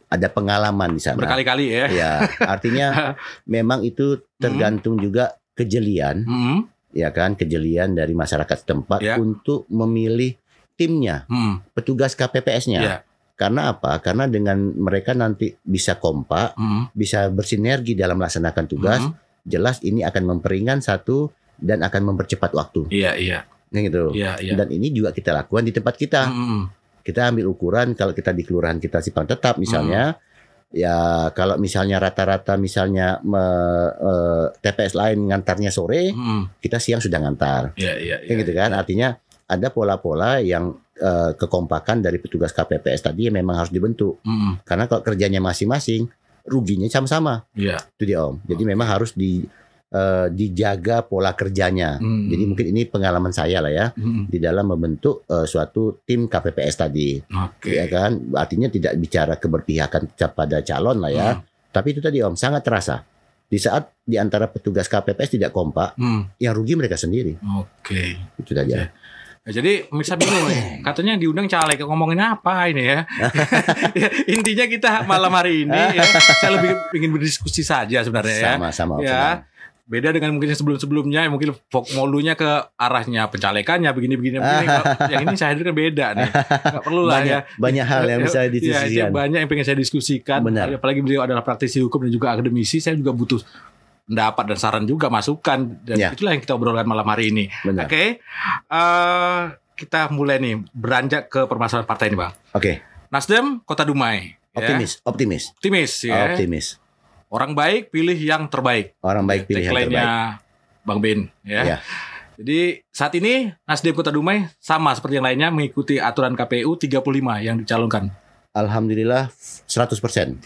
ada pengalaman di sana. Berkali-kali ya. Ya, artinya memang itu tergantung juga kejelian. Ya kan, kejelian dari masyarakat setempat untuk memilih timnya, petugas KPPS-nya. Karena apa? Karena dengan mereka nanti bisa kompak, bisa bersinergi dalam melaksanakan tugas, jelas ini akan memperingan satu dan akan mempercepat waktu. Gitu. Dan ini juga kita lakukan di tempat kita. Kita ambil ukuran kalau kita di kelurahan kita Simpang Tetap misalnya, Ya kalau misalnya rata-rata misalnya TPS lain ngantarnya sore, kita siang sudah ngantar. Gitu kan. Artinya ada pola-pola yang kekompakan dari petugas KPPS tadi yang memang harus dibentuk. Karena kalau kerjanya masing-masing, ruginya sama-sama. Itu dia Om. Jadi memang harus dijaga pola kerjanya. Jadi mungkin ini pengalaman saya lah ya di dalam membentuk suatu tim KPPS tadi. Ya kan, artinya tidak bicara keberpihakan pada calon lah ya. Tapi itu tadi Om sangat terasa di saat di antara petugas KPPS tidak kompak, yang rugi mereka sendiri. Itu saja. Ya, jadi bisa bingung nih, katanya diundang caleg, ngomongin apa ini ya? Intinya kita malam hari ini ya, saya lebih ingin berdiskusi saja sebenarnya ya. Sama-sama. Ya, beda dengan mungkin sebelum-sebelumnya, mungkin molunya ke arahnya pencalekannya begini. Yang ini saya hadirkan beda nih, nggak perlu lah ya. Banyak hal yang bisa didiskusikan. Banyak yang pengen saya diskusikan. Benar. Apalagi beliau adalah praktisi hukum dan juga akademisi, saya juga butuh pendapat dan saran juga, masukan, dan itulah yang kita obrolkan malam hari ini. Oke. Kita mulai nih beranjak ke permasalahan partai ini Bang. Nasdem Kota Dumai. Optimis ya. Optimis. Orang baik pilih yang terbaik. Orang baik pilih yang terbaik. Bang Ben ya. Jadi saat ini Nasdem Kota Dumai sama seperti yang lainnya mengikuti aturan KPU 35 yang dicalonkan. Alhamdulillah 100%. 35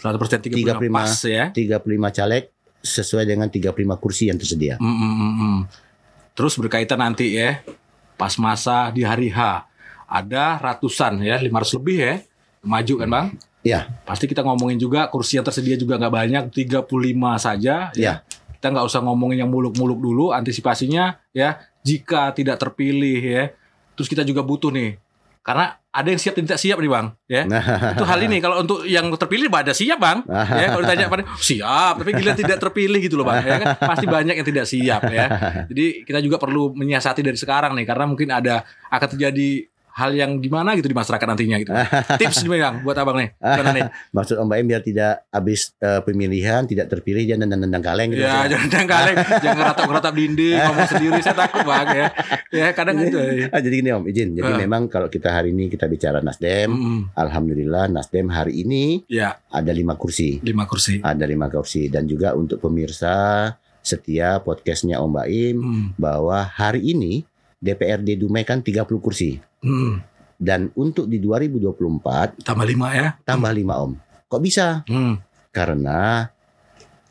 pas ya. 35 caleg sesuai dengan 35 kursi yang tersedia. Terus berkaitan nanti ya, pas masa di hari H ada ratusan ya, 500 lebih ya maju kan Bang? Iya. Pasti kita ngomongin juga kursi yang tersedia juga nggak banyak, 35 saja. Ya. Kita nggak usah ngomongin yang muluk-muluk dulu, antisipasinya ya jika tidak terpilih ya. Terus kita juga butuh nih, karena ada yang siap dan tidak siap nih Bang ya. Itu hal ini kalau untuk yang terpilih ada siap Bang ya, kalau ditanya pada siap tapi gila tidak terpilih gitu loh Bang ya kan, pasti banyak yang tidak siap ya. Jadi kita juga perlu menyiasati dari sekarang nih, karena mungkin akan terjadi hal yang gimana gitu di masyarakat nantinya gitu. Tips nih Bang buat Abang nih. Maksud Om Baim biar tidak habis pemilihan tidak terpilih jangan nendang kaleng gitu. Ya, jangan nendang kaleng, jangan ngeratap dinding, ngomong sendiri, saya takut Bang ya. Ya, kadang itu. Jadi gini Om, izin. Jadi memang kalau kita hari ini kita bicara Nasdem, alhamdulillah Nasdem hari ini ada 5 kursi. 5 kursi. Ada 5 kursi, dan juga untuk pemirsa setia podcastnya Om Baim bahwa hari ini DPRD Dumai kan 30 kursi. Dan untuk di 2024 tambah 5 ya. Tambah 5 Om. Kok bisa? Karena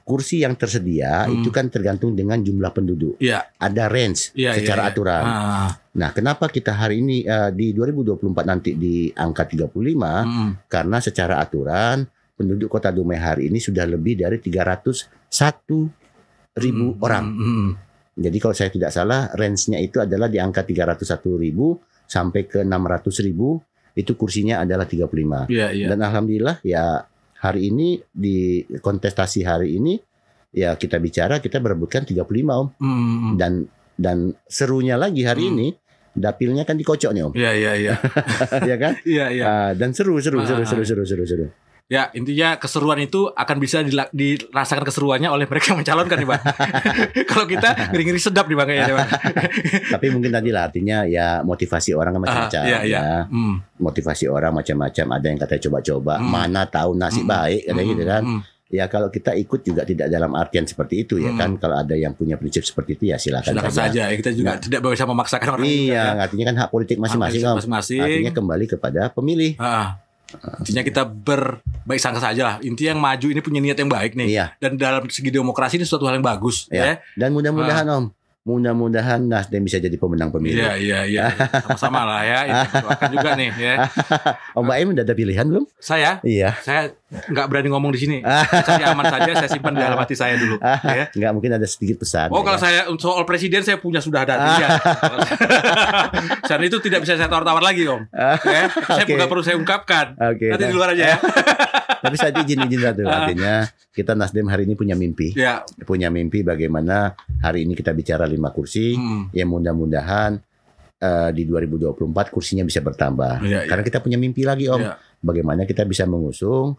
kursi yang tersedia itu kan tergantung dengan jumlah penduduk. Ada range secara aturan. Nah, kenapa kita hari ini di 2024 nanti di angka 35? Karena secara aturan penduduk Kota Dumai hari ini sudah lebih dari 301.000 orang. Jadi kalau saya tidak salah range-nya itu adalah di angka 301.000 sampai ke 600.000, itu kursinya adalah 35. Dan alhamdulillah ya hari ini di kontestasi hari ini ya kita berebutkan 35 Om. Dan serunya lagi hari ini dapilnya kan dikocok nih Om. Iya. Ya kan? Iya. Dan seru. Ya, intinya keseruan itu akan bisa dirasakan keseruannya oleh mereka yang mencalonkan nih Bang. Kalau kita ngeri-ngeri sedap nih Bang kayaknya Bang. Tapi mungkin tadi lah artinya ya motivasi orang macam-macam motivasi orang macam-macam, ada yang katanya coba-coba, mana tahu nasib baik katanya gitu kan. Ya kalau kita ikut juga tidak dalam artian seperti itu ya kan. Kalau ada yang punya prinsip seperti itu ya silakan saja. Kita juga tidak bisa memaksakan orang. Iya, artinya kan hak politik masing-masing. Artinya kembali kepada pemilih. Intinya kita berbaik sangka saja lah. Intinya yang maju ini punya niat yang baik nih. Dan dalam segi demokrasi ini suatu hal yang bagus ya. Dan mudah-mudahan Om, mudah-mudahan Nasdem bisa jadi pemenang pemilu. Iya. Sama-sama lah ya. Itu akan juga nih ya. Om Baim udah ada pilihan belum? Saya? Iya. Saya nggak berani ngomong di sini. Saya aman saja, saya simpan di dalam hati saya dulu. Ya. Nggak, mungkin ada sedikit pesan. Kalau saya soal presiden saya sudah ada. Dan itu tidak bisa saya tawar-tawar lagi Om. Saya nggak perlu saya ungkapkan. Nanti di luar aja ya. Tapi saya izin satu. Artinya kita Nasdem hari ini punya mimpi. Punya mimpi bagaimana hari ini kita bicara 5 kursi. Yang mudah-mudahan di 2024 kursinya bisa bertambah. Karena kita punya mimpi lagi Om. Bagaimana kita bisa mengusung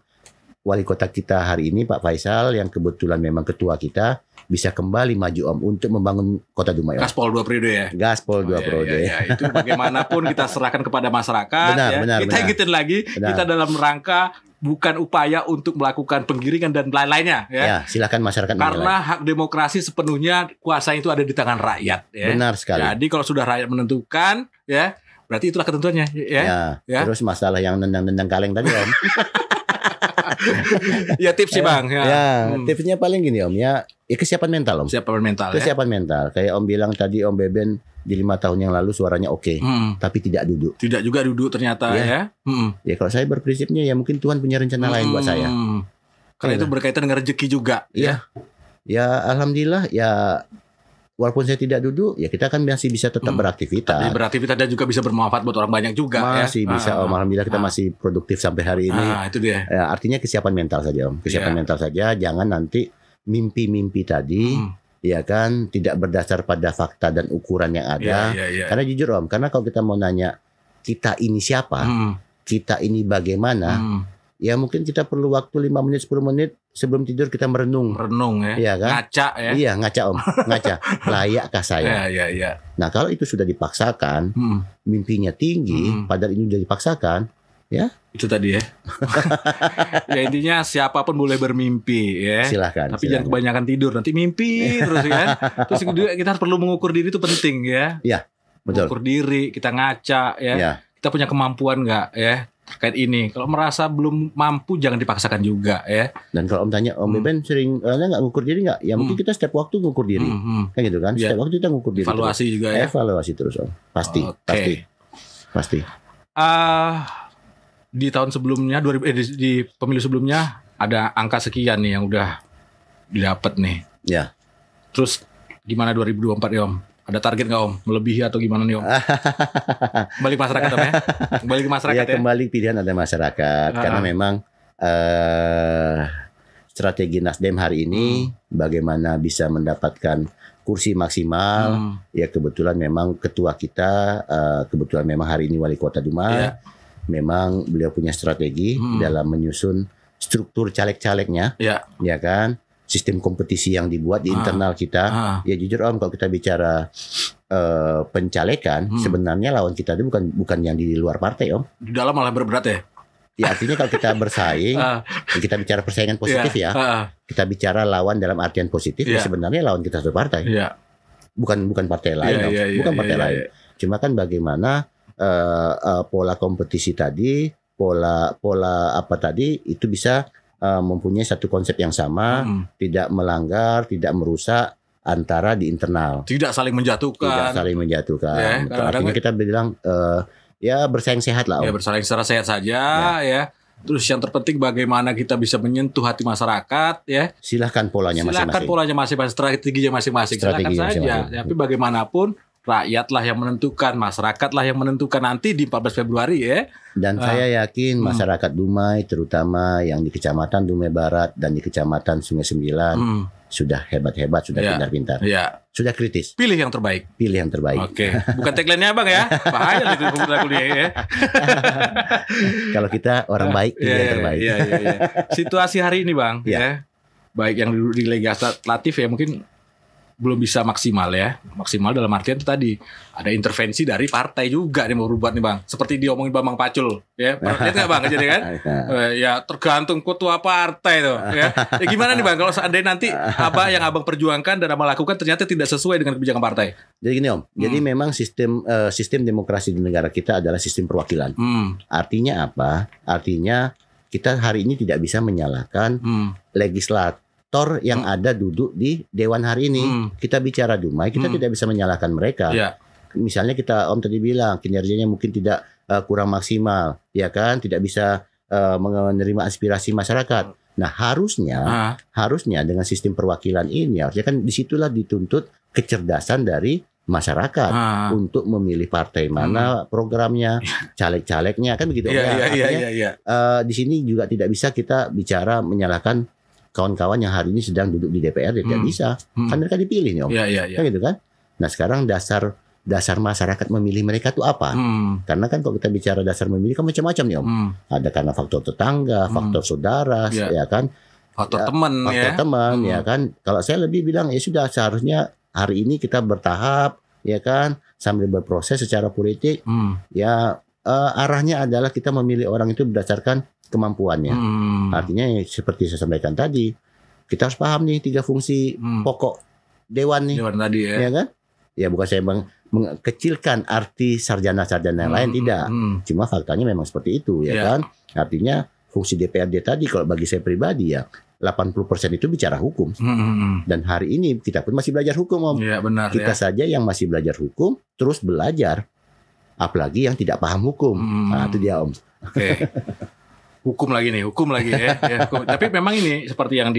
wali kota kita hari ini Pak Faisal yang kebetulan memang ketua kita bisa kembali maju Om untuk membangun Kota Dumai Om. Gaspol 2 periode ya. Gaspol 2 periode. Ya. Itu bagaimanapun kita serahkan kepada masyarakat. Benar. Kita ingetin lagi, kita dalam rangka bukan upaya untuk melakukan penggiringan dan lain-lainnya. Ya, silakan masyarakat menilai. Karena hak demokrasi sepenuhnya kuasa itu ada di tangan rakyat. Ya. Benar sekali. Jadi kalau sudah rakyat menentukan, ya berarti itulah ketentuannya. Ya. Terus masalah yang nendang-nendang kaleng tadi Om. Ya tips sih Bang. Tipsnya paling gini Om ya kesiapan mental Om. Kesiapan mental. Kayak Om bilang tadi Om Beben di 5 tahun yang lalu suaranya oke, tapi tidak duduk. Tidak juga duduk ternyata ya. Ya kalau saya berprinsipnya ya mungkin Tuhan punya rencana lain buat saya. Karena itu berkaitan dengan rezeki juga. Iya. Ya alhamdulillah ya. Walaupun saya tidak duduk, ya kita kan masih bisa tetap beraktivitas. Beraktivitas dan juga bisa bermanfaat buat orang banyak juga. Masih bisa Om, alhamdulillah kita masih produktif sampai hari ini. Itu dia. Ya, artinya kesiapan mental saja Om. Kesiapan mental saja, jangan nanti mimpi-mimpi tadi, ya kan, tidak berdasar pada fakta dan ukuran yang ada. Karena jujur Om, karena kalau kita mau nanya kita ini siapa, kita ini bagaimana, ya mungkin kita perlu waktu 5 menit 10 menit sebelum tidur kita merenung ya. Iya kan? Ngaca ya. Iya, ngaca Om. Ngaca. Layakkah saya? Iya. Nah, kalau itu sudah dipaksakan, mimpinya tinggi, padahal ini sudah dipaksakan, ya. Itu tadi ya. Ya intinya siapapun boleh bermimpi ya. Silakan. Jangan kebanyakan tidur, nanti mimpi terus kan. Terus kita harus perlu mengukur diri itu penting ya. Iya, betul. Mengukur diri, kita ngaca ya. Kita punya kemampuan nggak ya? Terkait ini, kalau merasa belum mampu jangan dipaksakan juga ya. Dan kalau Om tanya, Om Beben sering nggak ngukur diri nggak? Ya mungkin kita setiap waktu ngukur diri, kan gitu kan? Setiap waktu kita ngukur diri. Evaluasi terus. Juga ya. Evaluasi terus Om, pasti. Di tahun sebelumnya, di pemilu sebelumnya ada angka sekian nih yang udah didapat nih. Ya. Terus gimana 2024 ya Om? Ada target nggak Om? Melebihi atau gimana nih Om? Kembali ke masyarakat Om ya? Kembali ke masyarakat ya? Kembali pilihan ada masyarakat. Karena memang strategi Nasdem hari ini bagaimana bisa mendapatkan kursi maksimal. Ya kebetulan memang ketua kita, kebetulan memang hari ini wali kota Dumai. Memang beliau punya strategi dalam menyusun struktur caleg-calegnya. Ya kan? Sistem kompetisi yang dibuat di internal kita. Ya jujur Om, kalau kita bicara pencalekan, sebenarnya lawan kita itu bukan yang di luar partai Om. Di dalam malah berat ya. Ya artinya kalau kita bersaing, kita bicara persaingan positif kita bicara lawan dalam artian positif, ya sebenarnya lawan kita satu partai. Bukan partai lain Om. Bukan partai lain. Cuma kan bagaimana pola kompetisi tadi, pola apa tadi itu bisa mempunyai satu konsep yang sama, tidak melanggar, tidak merusak antara di internal. Tidak saling menjatuhkan. Ya, artinya kita bilang ya bersaing sehat lah Om. Ya bersaing secara sehat saja ya. Terus yang terpenting bagaimana kita bisa menyentuh hati masyarakat ya. Silahkan polanya masing-masing. Strateginya masing-masing. Silakan saja. Tapi bagaimanapun rakyatlah yang menentukan, masyarakatlah yang menentukan nanti di 14 Februari ya. Dan saya yakin masyarakat Dumai terutama yang di Kecamatan Dumai Barat dan di Kecamatan Sungai Sembilan sudah hebat-hebat, sudah pintar-pintar. Sudah kritis. Pilih yang terbaik. Oke. Bukan tagline-nya Bang ya. Bahaya itu kuliah ya. Kalau kita orang baik pilih yang terbaik. Iya. Situasi hari ini Bang ya. Baik yang di legislatif ya mungkin belum bisa maksimal ya. Maksimal dalam artian itu tadi ada intervensi dari partai juga nih mau berbuat nih Bang. Seperti diomongin Bambang Pacul ya. Lihat nggak Bang jadi kan? Ya tergantung ketua partai tuh ya. Ya gimana nih Bang kalau seandainya nanti apa yang Abang perjuangkan dan Abang lakukan ternyata tidak sesuai dengan kebijakan partai. Jadi gini Om. Jadi memang sistem demokrasi di negara kita adalah sistem perwakilan. Artinya apa? Artinya kita hari ini tidak bisa menyalahkan legislator yang ada duduk di Dewan hari ini. Kita bicara Dumai, kita tidak bisa menyalahkan mereka. Misalnya kita Om tadi bilang kinerjanya mungkin tidak kurang maksimal, ya kan? Tidak bisa menerima aspirasi masyarakat. Nah harusnya dengan sistem perwakilan ini, harusnya kan disitulah dituntut kecerdasan dari masyarakat untuk memilih partai mana programnya, caleg-calegnya kan begitu. Di sini juga tidak bisa kita bicara menyalahkan kawan-kawan yang hari ini sedang duduk di DPR, tidak bisa. Kan mereka dipilih nih Om. Kan gitu kan. Nah sekarang dasar dasar masyarakat memilih mereka tuh apa? Karena kan kalau kita bicara dasar memilih kan macam-macam nih Om. Ada karena faktor tetangga, faktor saudara, ya kan? Faktor teman ya kan. Kalau saya lebih bilang ya sudah seharusnya hari ini kita bertahap ya kan sambil berproses secara politik. Ya arahnya adalah kita memilih orang itu berdasarkan kemampuannya. Artinya seperti saya sampaikan tadi, kita harus paham nih 3 fungsi pokok dewan nih. Dewan tadi ya. Ya kan? Ya bukan saya mengkecilkan arti sarjana-sarjana yang lain tidak. Cuma faktanya memang seperti itu ya kan. Artinya fungsi DPRD tadi kalau bagi saya pribadi ya 80% itu bicara hukum. Dan hari ini kita pun masih belajar hukum Om. Ya, benar, kita saja yang masih belajar hukum terus belajar. Apalagi yang tidak paham hukum. Nah itu dia Om. Oke. Hukum lagi ya. Hukum. Tapi memang ini seperti yang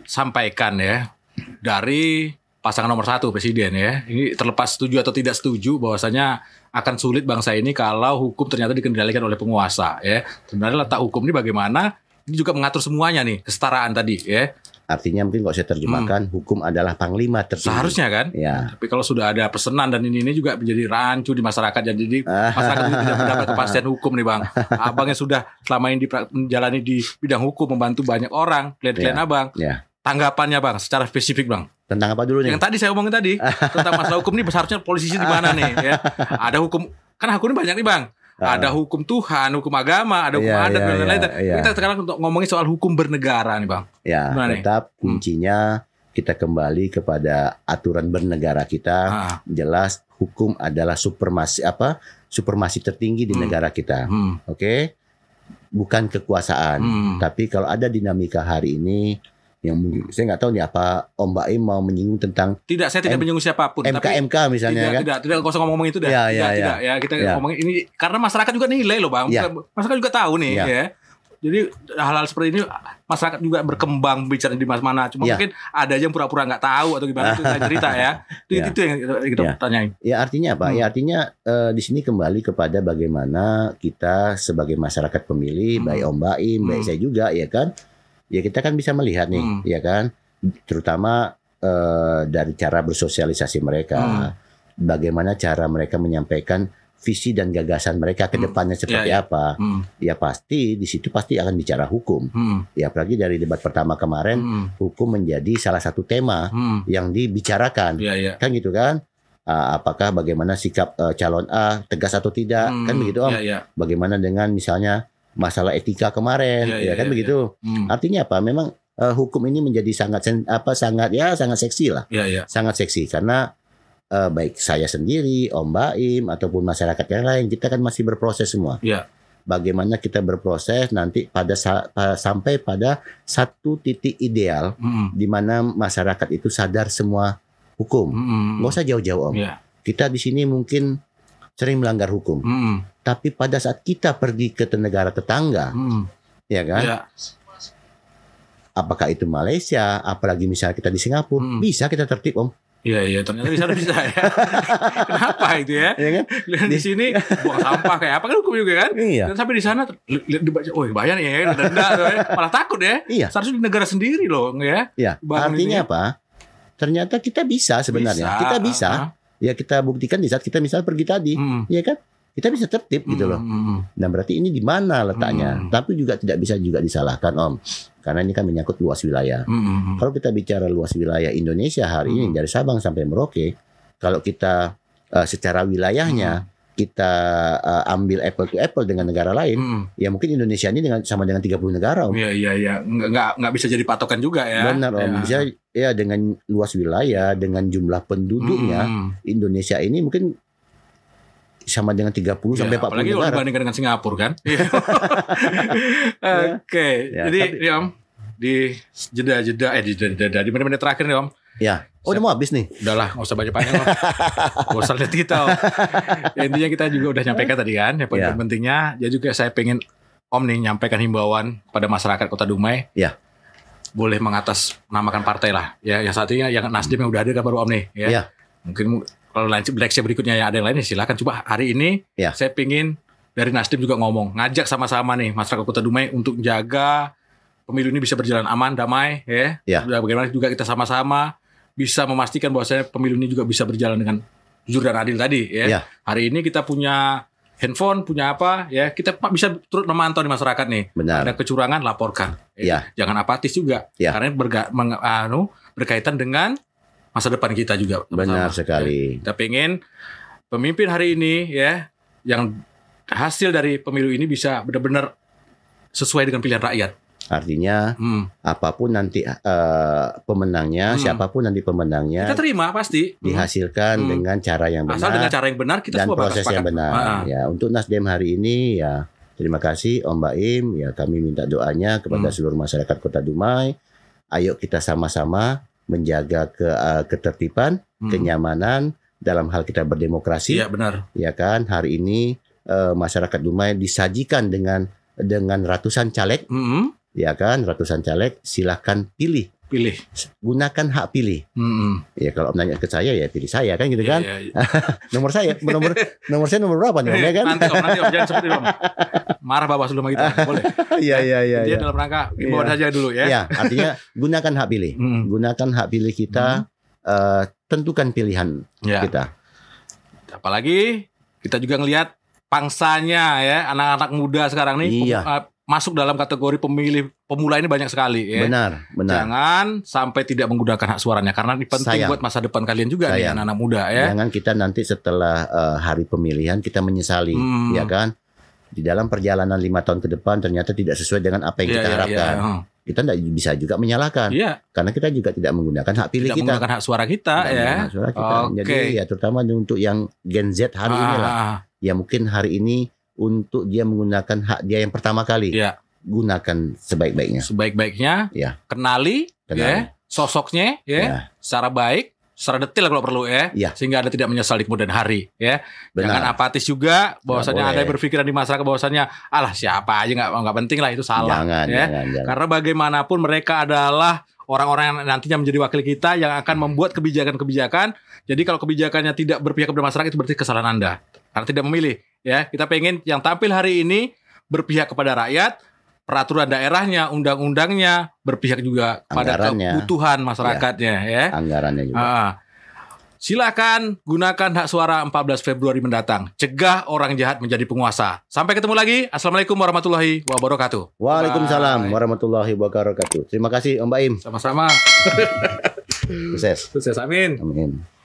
disampaikan ya dari pasangan nomor 1 presiden ya. Ini terlepas setuju atau tidak setuju bahwasanya akan sulit bangsa ini kalau hukum ternyata dikendalikan oleh penguasa ya. Sebenarnya letak hukum ini bagaimana? Ini juga mengatur semuanya nih, kesetaraan tadi ya. Artinya mungkin kalau saya terjemahkan hukum adalah panglima tertinggi. Seharusnya kan? Ya. Tapi kalau sudah ada pesanan dan ini juga menjadi rancu di masyarakat. Jadi masyarakat juga tidak mendapat kepastian hukum nih Bang. Abang yang sudah selama ini menjalani di bidang hukum, membantu banyak orang, klien-klien Abang. Ya. Tanggapannya Bang, secara spesifik Bang. Tentang apa dulu nih? Yang tadi saya omongin tadi, tentang masalah hukum ini seharusnya posisinya di mana nih ya. Ada hukum, kan hukumnya banyak nih Bang. Ada hukum Tuhan, hukum agama, ada hukum adat dan lain-lain. Kita sekarang untuk ngomongin soal hukum bernegara nih Bang. Ya, tetap kuncinya kita kembali kepada aturan bernegara kita. Jelas hukum adalah supremasi tertinggi di negara kita. Oke? Bukan kekuasaan. Tapi kalau ada dinamika hari ini yang saya nggak tahu nih apa Om Baim mau menyinggung tentang saya tidak menyinggung siapapun MK misalnya tidak usah ngomong itu dah kita ngomongin ini karena masyarakat juga nilai loh Bang masyarakat juga tahu nih ya jadi hal-hal seperti ini masyarakat juga berkembang bicara di mana cuma mungkin ada aja yang pura-pura nggak tahu atau gimana itu saya cerita ya itu yang kita tanyain ya artinya apa ya artinya di sini kembali kepada bagaimana kita sebagai masyarakat pemilih baik Om Baim baik saya juga ya kan. Ya kita kan bisa melihat nih, ya kan, terutama dari cara bersosialisasi mereka, bagaimana cara mereka menyampaikan visi dan gagasan mereka ke depannya seperti apa. Ya pasti di situ pasti akan bicara hukum. Ya apalagi dari debat pertama kemarin, hukum menjadi salah satu tema yang dibicarakan, kan gitu kan. Apakah bagaimana sikap calon A tegas atau tidak, kan begitu Om. Bagaimana dengan misalnya masalah etika kemarin, kan begitu. Artinya apa? Memang hukum ini menjadi sangat seksi lah, sangat seksi karena baik saya sendiri, Om Baim ataupun masyarakat yang lain kita kan masih berproses semua. Bagaimana kita berproses nanti sampai pada satu titik ideal di mana masyarakat itu sadar semua hukum. Nggak usah jauh-jauh Om. Kita di sini mungkin sering melanggar hukum. Tapi pada saat kita pergi ke negara tetangga, ya kan? Apakah itu Malaysia, apalagi misalnya kita di Singapura, bisa kita tertib Om. Iya, ternyata bisa ya. Kenapa itu ya? Kan? Di sini buang sampah kayak apa kan hukum juga kan? Dan sampai di sana lihat dibaca, bahaya nih ya, denda, malah takut ya. Seharusnya di negara sendiri loh, ya. Artinya apa? Ternyata kita bisa sebenarnya. Kita bisa. Ya kita buktikan di saat kita misalnya pergi tadi, ya kan? Kita bisa tertib gitu loh. Nah berarti ini di mana letaknya? Tapi juga tidak bisa juga disalahkan Om, karena ini kan menyangkut luas wilayah. Kalau kita bicara luas wilayah Indonesia hari ini dari Sabang sampai Merauke, kalau kita secara wilayahnya kita ambil apple to apple dengan negara lain, ya mungkin Indonesia ini sama dengan 30 negara Om. Iya. Nggak bisa jadi patokan juga ya. Benar Om. Bisa ya dengan luas wilayah, dengan jumlah penduduknya, Indonesia ini mungkin sama dengan 30 sampai 40 negara. Apalagi dibandingkan dengan Singapura kan. Oke. Jadi Om di jeda di menit-menit terakhir nih Om. Ya. Udah mau habis nih. Udahlah, nggak usah banyak Om. Nggak usah lihat kita Om. Ya, intinya kita juga udah nyampaikan tadi kan. Yang pentingnya, ya juga saya pengen Om nih nyampaikan himbauan pada masyarakat Kota Dumai. Boleh mengatasnamakan partai lah. Ya, yang satunya yang Nasdem yang udah ada kan baru Om nih. Ya. Mungkin kalau seleksi berikutnya ya ada yang lain silakan. Coba hari ini saya pengen dari Nasdem juga ngajak sama-sama nih masyarakat Kota Dumai untuk jaga pemilu ini bisa berjalan aman, damai ya. Bagaimana juga kita sama-sama bisa memastikan bahwasanya pemilu ini juga bisa berjalan dengan jujur dan adil tadi ya. Hari ini kita punya handphone, punya apa ya, kita bisa turut memantau di masyarakat nih. Benar. Ada kecurangan, laporkan. Jangan apatis juga. Karena berkaitan dengan masa depan kita juga. Benar sekali. Kita pengen pemimpin hari ini ya, yang hasil dari pemilu ini bisa benar-benar sesuai dengan pilihan rakyat. Artinya apapun nanti pemenangnya, siapapun nanti pemenangnya, kita terima pasti dihasilkan dengan cara yang benar, asal dengan cara yang benar, kita dan semua proses yang benar. Ya, untuk Nasdem hari ini ya terima kasih Om Baim. Ya, kami minta doanya kepada seluruh masyarakat Kota Dumai. Ayo kita sama-sama menjaga ketertiban, kenyamanan dalam hal kita berdemokrasi. Iya benar. Ya kan, hari ini masyarakat Dumai disajikan dengan ratusan caleg. Ya kan, ratusan caleg, silahkan pilih, gunakan hak pilih. Ya kalau nanya ke saya ya pilih saya kan gitu kan. Nomor saya nomor berapa nih Om ya kan? Nanti Om jangan seperti Om. Marah Bawaslu sama kita, boleh. Iya. Dia dalam rangka imbauan saja dulu ya. Ya, artinya gunakan hak pilih. Gunakan hak pilih kita, tentukan pilihan kita. Apalagi kita juga ngelihat pangsanya ya, anak-anak muda sekarang nih masuk dalam kategori pemula ini banyak sekali ya. Benar. Jangan sampai tidak menggunakan hak suaranya karena ini penting buat masa depan kalian juga nih anak-anak muda ya. Jangan kita nanti setelah hari pemilihan kita menyesali ya kan. Di dalam perjalanan 5 tahun ke depan ternyata tidak sesuai dengan apa yang kita harapkan. Kita tidak bisa juga menyalahkan karena kita juga tidak menggunakan hak pilih kita. Menggunakan hak suara kita ya. Jadi ya terutama untuk yang Gen Z hari ini lah. Ya mungkin hari ini untuk dia menggunakan hak dia yang pertama kali. Gunakan sebaik-baiknya. Kenali. Ya, sosoknya secara baik, secara detail kalau perlu ya. Sehingga Anda tidak menyesal di kemudian hari ya. Jangan apatis juga bahwasanya Anda berpikiran di masyarakat bahwasanya alah siapa aja nggak penting lah, itu salah. Jangan. Karena bagaimanapun mereka adalah orang-orang yang nantinya menjadi wakil kita yang akan membuat kebijakan-kebijakan. Jadi kalau kebijakannya tidak berpihak kepada masyarakat itu berarti kesalahan Anda karena tidak memilih. Ya, kita pengen yang tampil hari ini berpihak kepada rakyat, peraturan daerahnya, undang-undangnya berpihak juga pada kebutuhan masyarakatnya ya. Anggarannya juga. Silakan gunakan hak suara 14 Februari mendatang. Cegah orang jahat menjadi penguasa. Sampai ketemu lagi. Assalamualaikum warahmatullahi wabarakatuh. Waalaikumsalam warahmatullahi wabarakatuh. Terima kasih Om Baim. Sama-sama. Sukses. Amin. Amin.